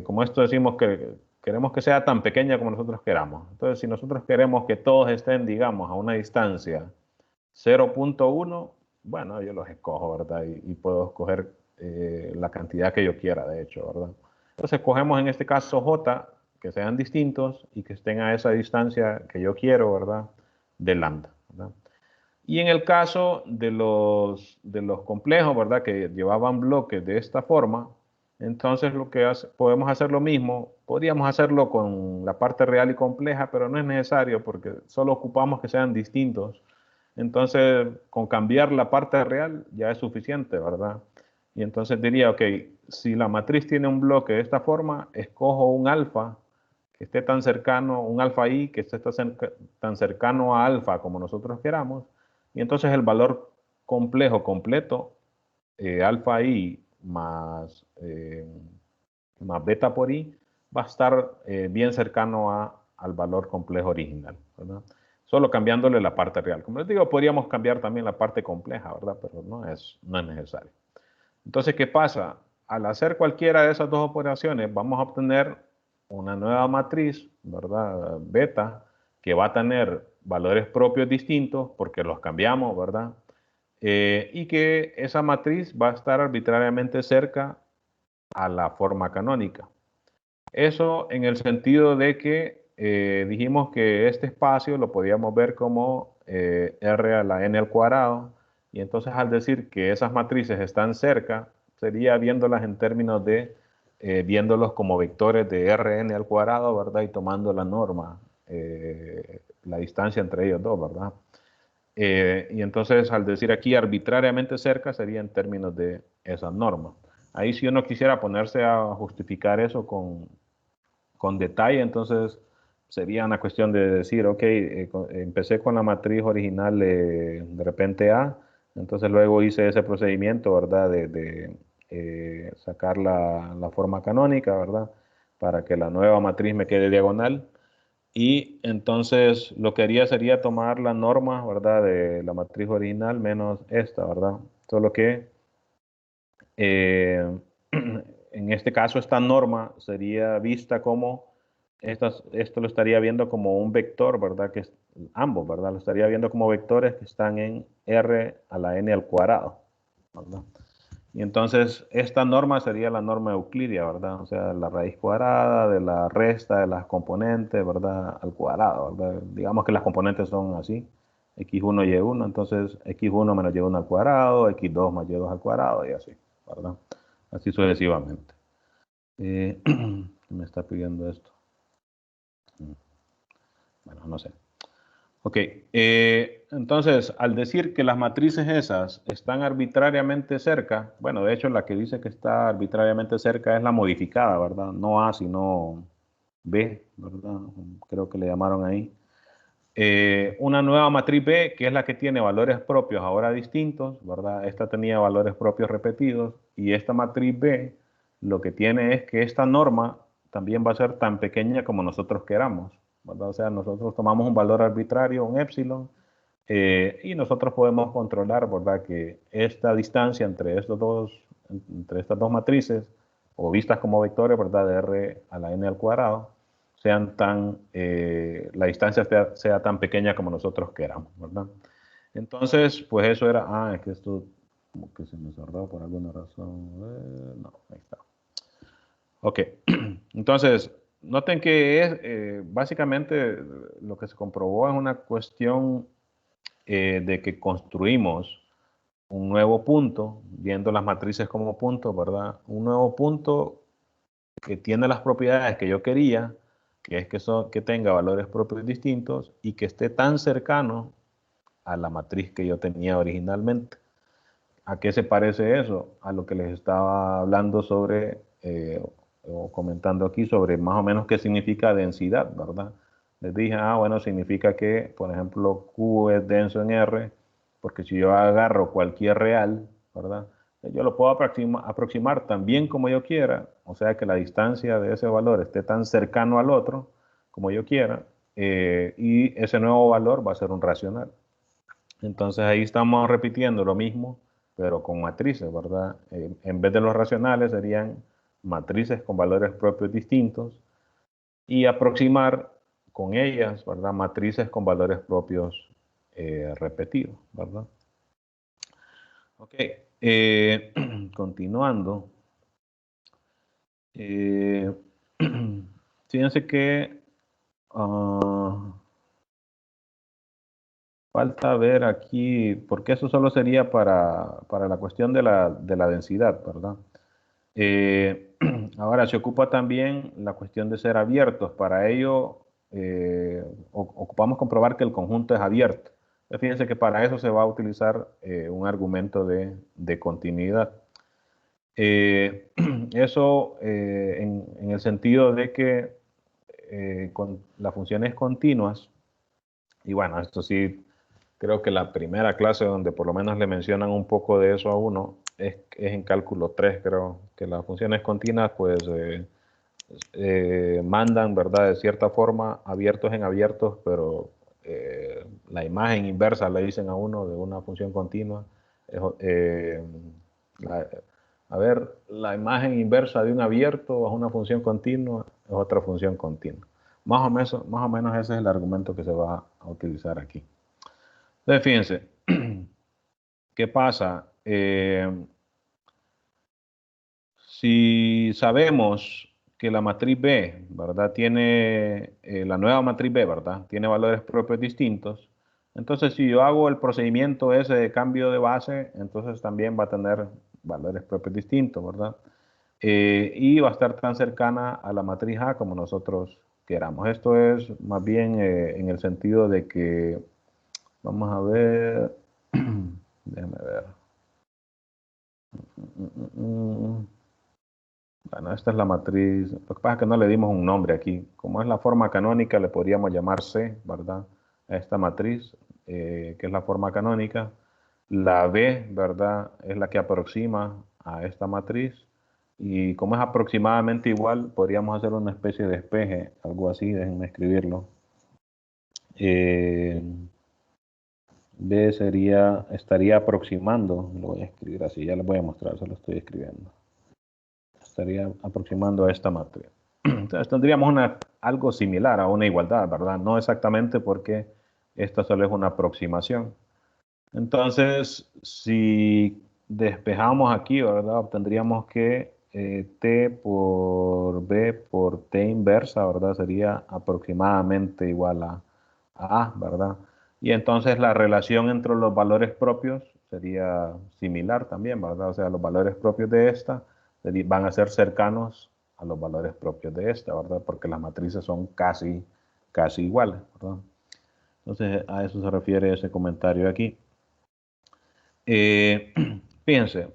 Speaker 1: como esto decimos que queremos que sea tan pequeña como nosotros queramos. Entonces, si nosotros queremos que todos estén, digamos, a una distancia 0.1, bueno, yo los escojo, ¿verdad? Y puedo escoger la cantidad que yo quiera, de hecho, ¿verdad? Entonces, escogemos en este caso J, que sean distintos y que estén a esa distancia que yo quiero, ¿verdad? De lambda, ¿verdad? Y en el caso de los complejos, ¿verdad? Que llevaban bloques de esta forma, entonces lo que podemos hacer lo mismo, podríamos hacerlo con la parte real y compleja, pero no es necesario porque solo ocupamos que sean distintos. Entonces, con cambiar la parte real ya es suficiente, ¿verdad? Y entonces diría, ok, si la matriz tiene un bloque de esta forma, escojo un alfa que esté tan cercano, un alfa i que esté tan cercano a alfa como nosotros queramos, y entonces el valor complejo completo, alfa i más beta por i, va a estar bien cercano al valor complejo original, ¿verdad? Solo cambiándole la parte real. Como les digo, podríamos cambiar también la parte compleja, ¿verdad? Pero no es necesario. Entonces, ¿qué pasa? Al hacer cualquiera de esas dos operaciones, vamos a obtener una nueva matriz, ¿verdad? Beta, que va a tener valores propios distintos porque los cambiamos, ¿verdad? Y que esa matriz va a estar arbitrariamente cerca a la forma canónica. Eso en el sentido de que dijimos que este espacio lo podíamos ver como r a la n al cuadrado, y entonces al decir que esas matrices están cerca, sería viéndolas en términos de viéndolos como vectores de rn al cuadrado, ¿verdad? Y tomando la norma, la distancia entre ellos dos, ¿verdad? Y entonces al decir aquí arbitrariamente cerca sería en términos de esa norma. Ahí si uno quisiera ponerse a justificar eso con detalle, entonces sería una cuestión de decir, ok, empecé con la matriz original de repente A, entonces luego hice ese procedimiento, ¿verdad? De sacar la forma canónica, ¿verdad? Para que la nueva matriz me quede diagonal. Y entonces lo que haría sería tomar la norma, ¿verdad? De la matriz original menos esta, ¿verdad? Solo que eh, en este caso esta norma sería vista como, esto lo estaría viendo como un vector, ¿verdad? Que es, ambos, ¿verdad? Lo estaría viendo como vectores que están en r a la n al cuadrado, ¿verdad? Y entonces esta norma sería la norma euclidia, ¿verdad? O sea, la raíz cuadrada de la resta de las componentes, ¿verdad? Al cuadrado, ¿verdad? Digamos que las componentes son así, x1 y y1, entonces x1 menos y1 al cuadrado, x2 más y2 al cuadrado y así, ¿verdad? Así sucesivamente. Me está pidiendo esto. Bueno, no sé. Ok, entonces, al decir que las matrices esas están arbitrariamente cerca, bueno, de hecho la que dice que está arbitrariamente cerca es la modificada, ¿verdad? No A, sino B, ¿verdad? Creo que le llamaron ahí. Una nueva matriz B, que es la que tiene valores propios ahora distintos, ¿verdad? Esta tenía valores propios repetidos, y esta matriz B lo que tiene es que esta norma también va a ser tan pequeña como nosotros queramos, ¿verdad? O sea, nosotros tomamos un valor arbitrario, un epsilon, y nosotros podemos controlar, ¿verdad?, que esta distancia entre estas dos matrices, o vistas como vectores, ¿verdad?, de R a la n al cuadrado, la distancia sea tan pequeña como nosotros queramos, ¿verdad? Entonces, pues eso era, es que esto como que se me cerró por alguna razón. No, ahí está. Ok, entonces, noten que es básicamente lo que se comprobó es una cuestión de que construimos un nuevo punto, viendo las matrices como puntos, ¿verdad? Un nuevo punto que tiene las propiedades que yo quería, que es que tenga valores propios distintos y que esté tan cercano a la matriz que yo tenía originalmente. ¿A qué se parece eso? A lo que les estaba hablando sobre, o comentando aquí sobre más o menos qué significa densidad, ¿verdad? Les dije, bueno, significa que, por ejemplo, Q es denso en R, porque si yo agarro cualquier real, ¿verdad? Yo lo puedo aproximar tan bien como yo quiera, o sea que la distancia de ese valor esté tan cercano al otro como yo quiera, y ese nuevo valor va a ser un racional. Entonces ahí estamos repitiendo lo mismo, pero con matrices, ¿verdad? En vez de los racionales serían matrices con valores propios distintos y aproximar con ellas, ¿verdad? Matrices con valores propios repetidos, ¿verdad? Ok, continuando. Eh, fíjense que falta ver aquí, porque eso solo sería para la cuestión de la densidad, ¿verdad? Eh, ahora se ocupa también la cuestión de ser abiertos. Para ello, ocupamos comprobar que el conjunto es abierto. Fíjense que para eso se va a utilizar un argumento de continuidad. Eso en el sentido de que con las funciones continuas, y bueno, esto sí, creo que la primera clase donde por lo menos le mencionan un poco de eso a uno es en cálculo 3, creo, que las funciones continuas pues mandan, ¿verdad?, de cierta forma abiertos en abiertos, pero la imagen inversa le dicen a uno de una función continua. Eh, la, a ver, la imagen inversa de un abierto a una función continua es otra función continua. Más o menos ese es el argumento que se va a utilizar aquí. Entonces, fíjense, ¿qué pasa? Si sabemos que la matriz B, ¿verdad? Tiene, la nueva matriz B, ¿verdad? Tiene valores propios distintos. Entonces, si yo hago el procedimiento ese de cambio de base, entonces también va a tener valores propios distintos, ¿verdad? Y va a estar tan cercana a la matriz A como nosotros queramos. Esto es más bien en el sentido de que, vamos a ver, déjame ver. Bueno, esta es la matriz. Lo que pasa es que no le dimos un nombre aquí. Como es la forma canónica, le podríamos llamar C, ¿verdad? A esta matriz, que es la forma canónica. La B, ¿verdad? Es la que aproxima a esta matriz. Y como es aproximadamente igual, podríamos hacer una especie de espeje, algo así, déjenme escribirlo. Eh, B estaría aproximando, lo voy a escribir así, ya les voy a mostrar, se lo estoy escribiendo. Estaría aproximando a esta matriz. Entonces tendríamos algo similar a una igualdad, ¿verdad? No exactamente porque esta solo es una aproximación. Entonces, si despejamos aquí, ¿verdad? Obtendríamos que T por B por T inversa, ¿verdad? Sería aproximadamente igual a A, ¿verdad? Y entonces la relación entre los valores propios sería similar también, ¿verdad? O sea, los valores propios de esta van a ser cercanos a los valores propios de esta, ¿verdad? Porque las matrices son casi iguales, ¿verdad? Entonces, a eso se refiere ese comentario aquí. Eh, Fíjense,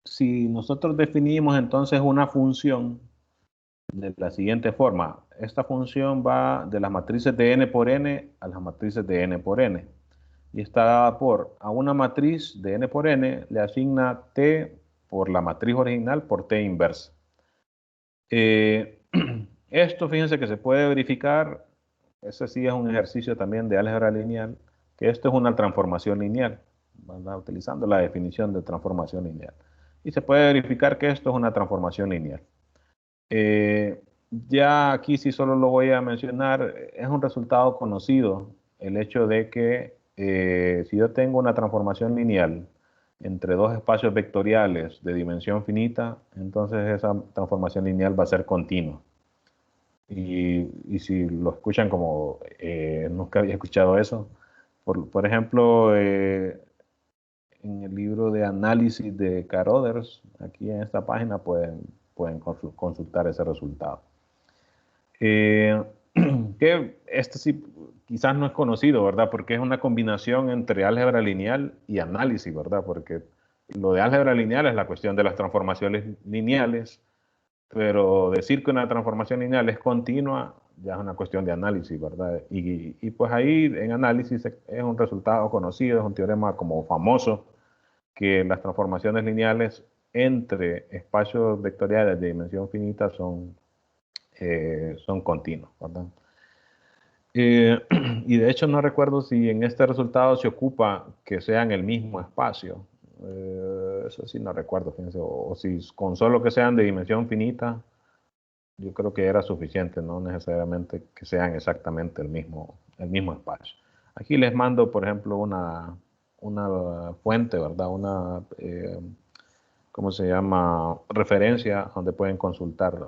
Speaker 1: si nosotros definimos entonces una función de la siguiente forma, esta función va de las matrices de n por n a las matrices de n por n. Y está dada por, a una matriz de n por n le asigna t por la matriz original por t inversa. Esto, fíjense que se puede verificar, ese sí es un ejercicio también de álgebra lineal, que esto es una transformación lineal, ¿verdad? Utilizando la definición de transformación lineal. Y se puede verificar que esto es una transformación lineal. Ya aquí sí solo lo voy a mencionar, es un resultado conocido el hecho de que si yo tengo una transformación lineal entre dos espacios vectoriales de dimensión finita, entonces esa transformación lineal va a ser continua. Y si lo escuchan como nunca había escuchado eso, por ejemplo, en el libro de análisis de Caroders, aquí en esta página pueden consultar ese resultado. Que este sí quizás no es conocido, ¿verdad? Porque es una combinación entre álgebra lineal y análisis, ¿verdad? Porque lo de álgebra lineal es la cuestión de las transformaciones lineales, pero decir que una transformación lineal es continua ya es una cuestión de análisis, ¿verdad? Y pues ahí en análisis es un resultado conocido, es un teorema como famoso, que las transformaciones lineales entre espacios vectoriales de dimensión finita son continuos, ¿verdad? Y de hecho no recuerdo si en este resultado se ocupa que sea en el mismo espacio. Eso sí no recuerdo, fíjense. O si con solo que sean de dimensión finita, yo creo que era suficiente, no necesariamente que sean exactamente el mismo espacio. Aquí les mando, por ejemplo, una fuente, ¿verdad? ¿Cómo se llama? Referencia donde pueden consultar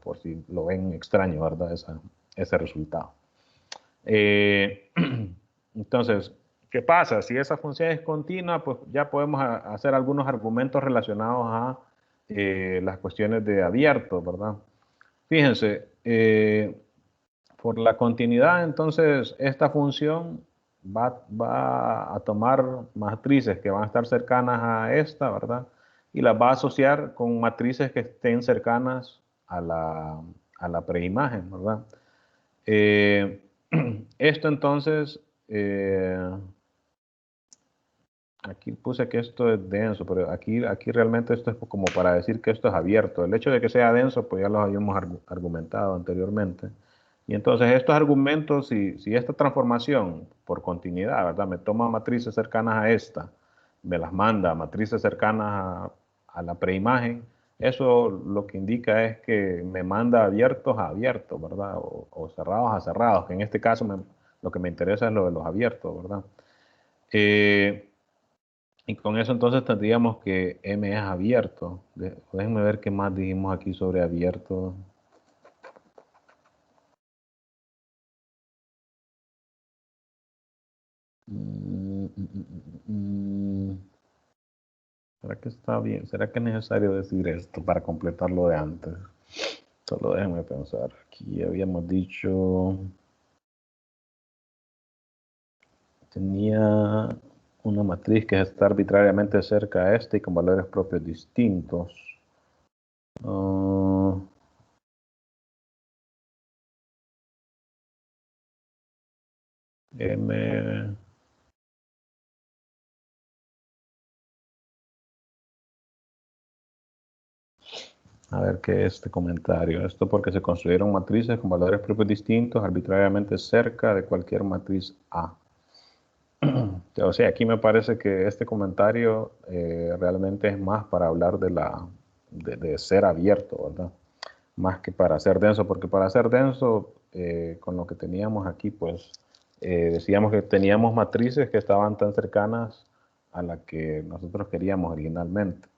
Speaker 1: por si lo ven extraño, ¿verdad? Ese resultado. Eh, entonces, ¿qué pasa? Si esa función es continua, pues ya podemos hacer algunos argumentos relacionados a las cuestiones de abierto, ¿verdad? Fíjense, por la continuidad, entonces, esta función va a tomar matrices que van a estar cercanas a esta, ¿verdad? Y las va a asociar con matrices que estén cercanas a la preimagen, ¿verdad? Eh, Esto entonces, aquí puse que esto es denso, pero aquí realmente esto es como para decir que esto es abierto. El hecho de que sea denso, pues ya lo habíamos argumentado anteriormente. Y entonces estos argumentos, si esta transformación por continuidad, ¿verdad? Me toma matrices cercanas a esta, me las manda a matrices cercanas a la preimagen, eso lo que indica es que me manda abiertos a abiertos, ¿verdad? O cerrados a cerrados, que en este caso lo que me interesa es lo de los abiertos, ¿verdad? Y con eso entonces tendríamos que M es abierto. Déjenme ver qué más dijimos aquí sobre abierto. Mm, mm, mm, mm, mm. ¿Será que está bien? ¿Será que es necesario decir esto para completar lo de antes? Solo déjenme pensar. Aquí habíamos dicho, tenía una matriz que está arbitrariamente cerca a esta y con valores propios distintos. Ah, M. A ver qué es este comentario. Esto porque se construyeron matrices con valores propios distintos arbitrariamente cerca de cualquier matriz A. O sea, aquí me parece que este comentario realmente es más para hablar de ser abierto, ¿verdad? Más que para ser denso, porque para ser denso, con lo que teníamos aquí, pues decíamos que teníamos matrices que estaban tan cercanas a la que nosotros queríamos originalmente.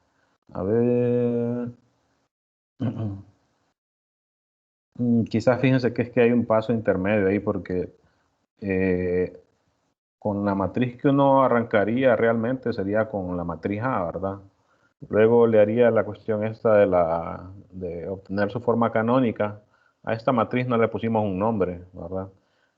Speaker 1: A ver. Quizás fíjense que es que hay un paso intermedio ahí porque eh, con la matriz que uno arrancaría realmente sería con la matriz A, ¿verdad? Luego le haría la cuestión esta de obtener su forma canónica. A esta matriz no le pusimos un nombre, ¿verdad?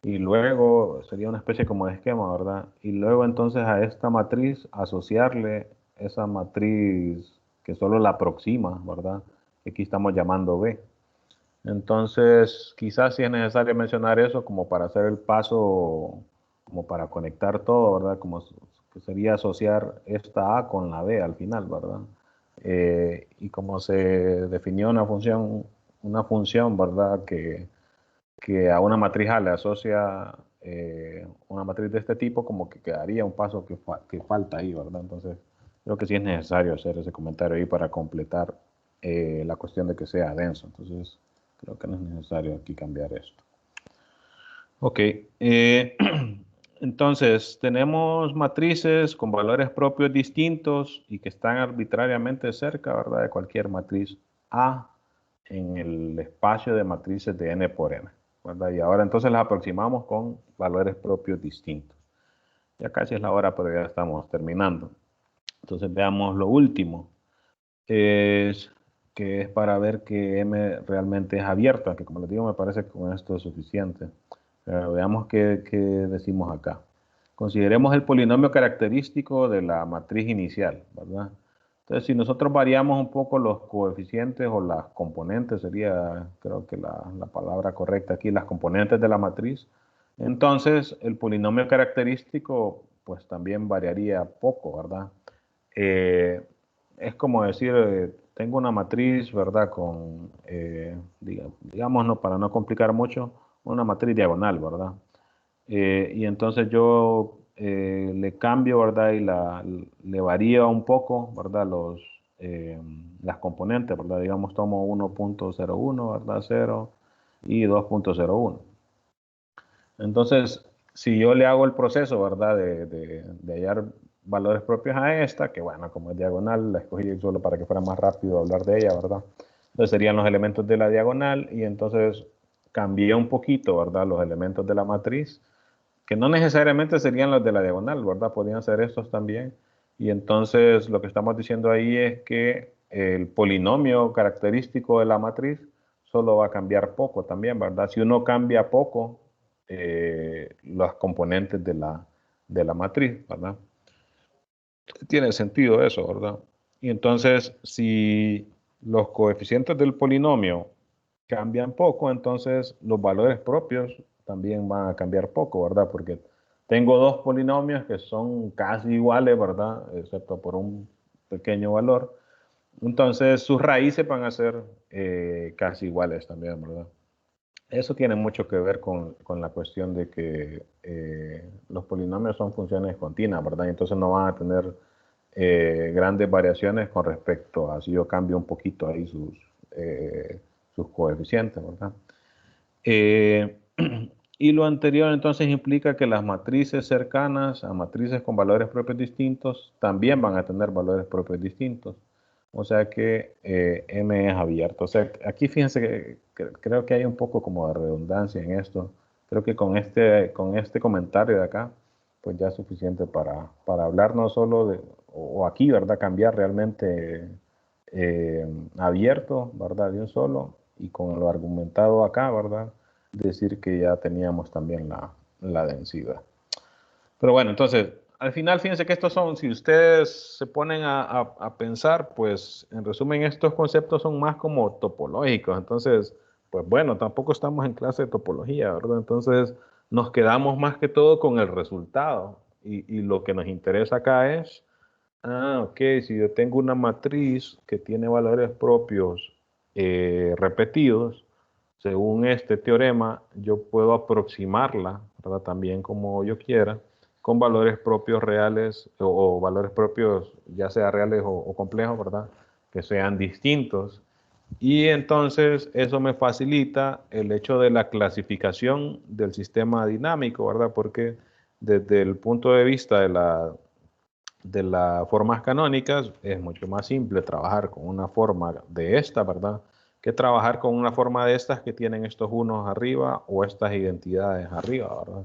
Speaker 1: y luego sería una especie como de esquema, ¿verdad? Y luego entonces a esta matriz asociarle esa matriz que solo la aproxima, ¿verdad? Que aquí estamos llamando B. Entonces, quizás sí es necesario mencionar eso como para hacer el paso, como para conectar todo, ¿verdad? Como que sería asociar esta A con la B al final, ¿verdad? Y como se definió una función, ¿verdad? Que a una matriz A le asocia una matriz de este tipo, como que quedaría un paso que falta ahí, ¿verdad? Entonces, creo que sí es necesario hacer ese comentario ahí para completar la cuestión de que sea denso. Entonces, creo que no es necesario aquí cambiar esto. Ok, entonces tenemos matrices con valores propios distintos y que están arbitrariamente cerca, ¿verdad? De cualquier matriz A en el espacio de matrices de n por n, ¿verdad? Y ahora entonces las aproximamos con valores propios distintos. Ya casi es la hora, pero ya estamos terminando. Entonces veamos lo último, es que es para ver que M realmente es abierta, que como les digo me parece que con esto es suficiente. Pero veamos qué decimos acá. Consideremos el polinomio característico de la matriz inicial, ¿verdad? Entonces, si nosotros variamos un poco los coeficientes o las componentes, sería creo que la palabra correcta aquí, las componentes de la matriz, entonces el polinomio característico pues también variaría poco, ¿verdad? Eh, es como decir, tengo una matriz, ¿verdad? Con, digamos, no, para no complicar mucho, una matriz diagonal, ¿verdad? Y entonces yo le cambio, ¿verdad? Y le varío un poco, ¿verdad? Las componentes, ¿verdad? Digamos, tomo 1.01, ¿verdad? 0 y 2.01. Entonces, si yo le hago el proceso, ¿verdad? De hallar valores propios a esta, que bueno, como es diagonal, la escogí solo para que fuera más rápido hablar de ella, ¿verdad? Entonces serían los elementos de la diagonal y entonces cambié un poquito, ¿verdad? Los elementos de la matriz, que no necesariamente serían los de la diagonal, ¿verdad? Podrían ser estos también. Y entonces lo que estamos diciendo ahí es que el polinomio característico de la matriz solo va a cambiar poco también, ¿verdad? Si uno cambia poco los componentes de la matriz, ¿verdad? Tiene sentido eso, ¿verdad? Y entonces, si los coeficientes del polinomio cambian poco, entonces los valores propios también van a cambiar poco, ¿verdad? Porque tengo dos polinomios que son casi iguales, ¿verdad? Excepto por un pequeño valor. Entonces, sus raíces van a ser casi iguales también, ¿verdad? Eso tiene mucho que ver con la cuestión de que los polinomios son funciones continuas, ¿verdad? Entonces no van a tener grandes variaciones con respecto a si yo cambio un poquito ahí sus coeficientes, ¿verdad? Eh, y lo anterior entonces implica que las matrices cercanas a matrices con valores propios distintos también van a tener valores propios distintos. O sea que M es abierto. O sea, aquí fíjense que creo que hay un poco como de redundancia en esto. Creo que con este comentario de acá, pues ya es suficiente para hablar no solo de, o aquí, ¿verdad? Cambiar realmente abierto, ¿verdad? De un solo, y con lo argumentado acá, ¿verdad? Decir que ya teníamos también la densidad. Pero bueno, entonces, al final, fíjense que estos son, si ustedes se ponen a pensar, pues en resumen, estos conceptos son más como topológicos. Entonces, pues bueno, tampoco estamos en clase de topología, ¿verdad? Entonces, nos quedamos más que todo con el resultado. Y lo que nos interesa acá es, ok, si yo tengo una matriz que tiene valores propios repetidos, según este teorema, yo puedo aproximarla, ¿verdad? También como yo quiera, con valores propios reales o valores propios, ya sea reales o complejos, ¿verdad? Que sean distintos. Y entonces eso me facilita el hecho de la clasificación del sistema dinámico, ¿verdad? Porque desde el punto de vista de las formas canónicas es mucho más simple trabajar con una forma de esta, ¿verdad? Que trabajar con una forma de estas que tienen estos unos arriba o estas identidades arriba, ¿verdad?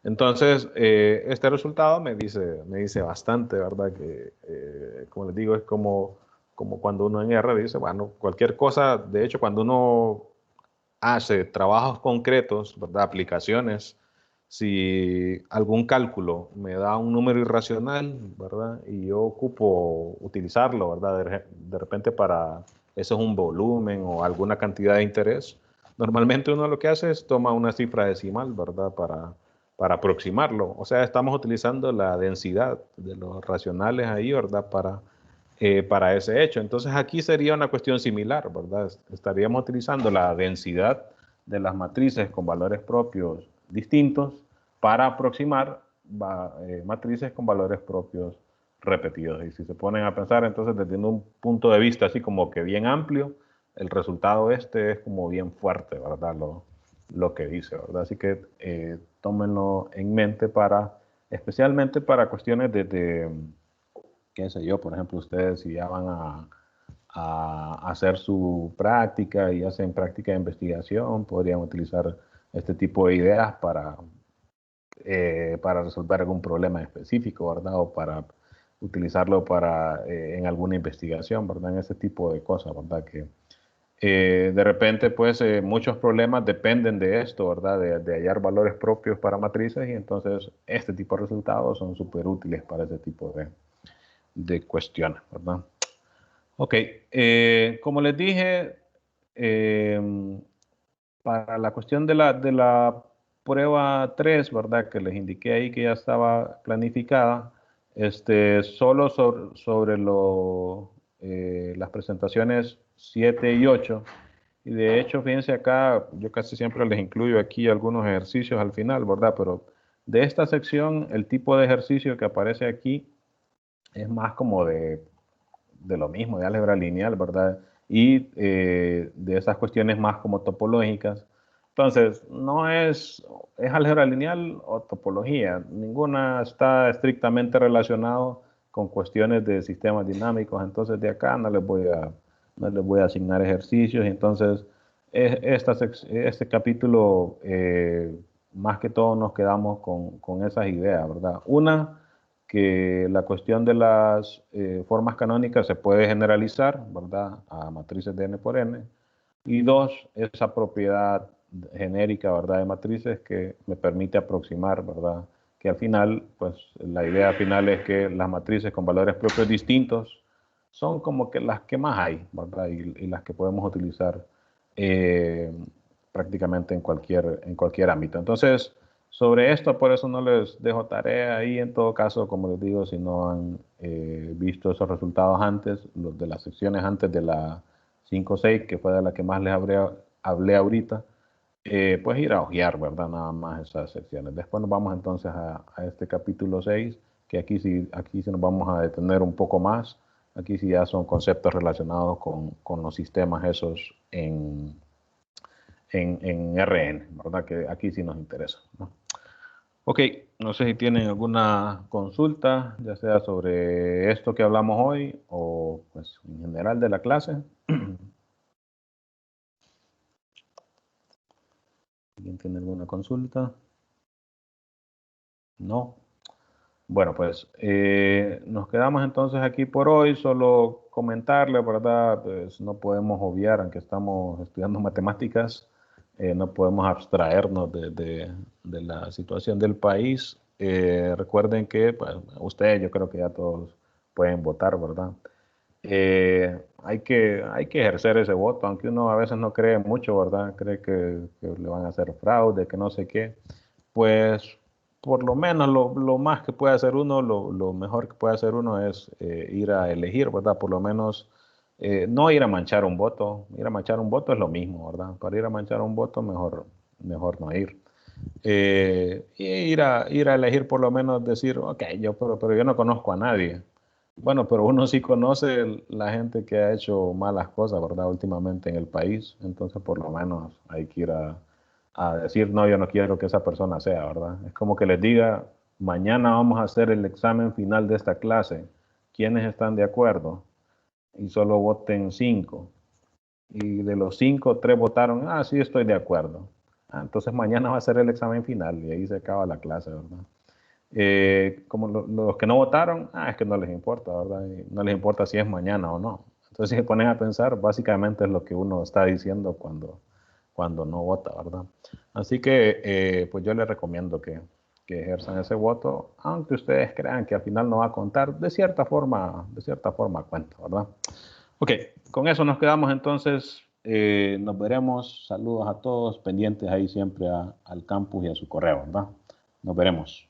Speaker 1: Entonces, este resultado me dice bastante, ¿verdad? Que, como les digo, es como cuando uno en R dice, bueno, cualquier cosa, de hecho, cuando uno hace trabajos concretos, ¿verdad? Aplicaciones si algún cálculo me da un número irracional, ¿verdad? Y yo ocupo utilizarlo, ¿verdad? De repente para, eso es un volumen o alguna cantidad de interés. Normalmente uno lo que hace es toma una cifra decimal, ¿verdad? Para aproximarlo. O sea, estamos utilizando la densidad de los racionales ahí, ¿verdad? Para ese hecho. Entonces aquí sería una cuestión similar, ¿verdad? Estaríamos utilizando la densidad de las matrices con valores propios distintos para aproximar matrices con valores propios repetidos. Y si se ponen a pensar, entonces desde un punto de vista así como que bien amplio, el resultado este es como bien fuerte, ¿verdad? Lo que dice, ¿verdad? Así que tómenlo en mente especialmente para cuestiones de qué sé yo, por ejemplo, ustedes si ya van a hacer su práctica y hacen práctica de investigación, podrían utilizar este tipo de ideas para resolver algún problema específico, ¿verdad? O para utilizarlo en alguna investigación, ¿verdad? En ese tipo de cosas, ¿verdad? Que de repente, pues, muchos problemas dependen de esto, ¿verdad? De hallar valores propios para matrices y entonces este tipo de resultados son súper útiles para ese tipo de cuestiones, ¿verdad? Ok, como les dije, eh, para la cuestión de la prueba 3, ¿verdad? Que les indiqué ahí que ya estaba planificada, solo sobre las presentaciones 7 y 8. Y de hecho, fíjense acá, yo casi siempre les incluyo aquí algunos ejercicios al final, ¿verdad? Pero de esta sección, el tipo de ejercicio que aparece aquí es más como de lo mismo, de álgebra lineal, ¿verdad? Y de esas cuestiones más como topológicas. Entonces, no es álgebra lineal o topología. Ninguna está estrictamente relacionado con cuestiones de sistemas dinámicos. Entonces, de acá no les voy a asignar ejercicios. Entonces, este capítulo, más que todo nos quedamos con esas ideas, ¿verdad? Una, que la cuestión de las formas canónicas se puede generalizar, ¿verdad?, a matrices de n por n. Y dos, esa propiedad genérica, ¿verdad?, de matrices que me permite aproximar, ¿verdad?, que al final, pues la idea final es que las matrices con valores propios distintos son como que las que más hay, ¿verdad?, y las que podemos utilizar eh, prácticamente en cualquier ámbito. Entonces, sobre esto, por eso no les dejo tarea ahí. En todo caso, como les digo, si no han visto esos resultados antes, los de las secciones antes de la 5-6, que fue de la que más les hablé ahorita, pues ir a hojear, ¿verdad? Nada más esas secciones. Después nos vamos entonces a este capítulo 6, que aquí sí nos vamos a detener un poco más. Aquí sí ya son conceptos relacionados con los sistemas esos en RN, ¿verdad? Que aquí sí nos interesa, ¿no? Ok, no sé si tienen alguna consulta, ya sea sobre esto que hablamos hoy o pues en general de la clase. ¿Alguien tiene alguna consulta? No. Bueno, pues nos quedamos entonces aquí por hoy. Solo comentarle, ¿verdad? Pues no podemos obviar, aunque estamos estudiando matemáticas, no podemos abstraernos de la situación del país. Recuerden que pues, ustedes, yo creo que ya todos pueden votar, ¿verdad? Hay que ejercer ese voto, aunque uno a veces no cree mucho, ¿verdad? Cree que le van a hacer fraude, que no sé qué. Pues por lo menos lo más que puede hacer uno, lo mejor que puede hacer uno es ir a elegir, ¿verdad? Por lo menos no ir a manchar un voto. Ir a manchar un voto es lo mismo, ¿verdad? Para ir a manchar un voto, mejor no ir. Y ir a elegir, por lo menos decir, ok, pero yo no conozco a nadie. Bueno, pero uno sí conoce la gente que ha hecho malas cosas, ¿verdad? Últimamente en el país. Entonces, por lo menos hay que ir a decir, no, yo no quiero que esa persona sea, ¿verdad? Es como que les diga, mañana vamos a hacer el examen final de esta clase. ¿Quiénes están de acuerdo? Y solo voten 5. Y de los 5, 3 votaron, sí, estoy de acuerdo. Entonces mañana va a ser el examen final y ahí se acaba la clase, ¿verdad? Como los que no votaron, es que no les importa, ¿verdad? Y no les importa si es mañana o no. Entonces, si se ponen a pensar, básicamente es lo que uno está diciendo cuando no vota, ¿verdad? Así que pues yo les recomiendo que ejerzan ese voto, aunque ustedes crean que al final no va a contar, de cierta forma cuenta, ¿verdad? Ok, con eso nos quedamos entonces. Nos veremos. Saludos a todos, pendientes ahí siempre al campus y a su correo, ¿verdad? Nos veremos.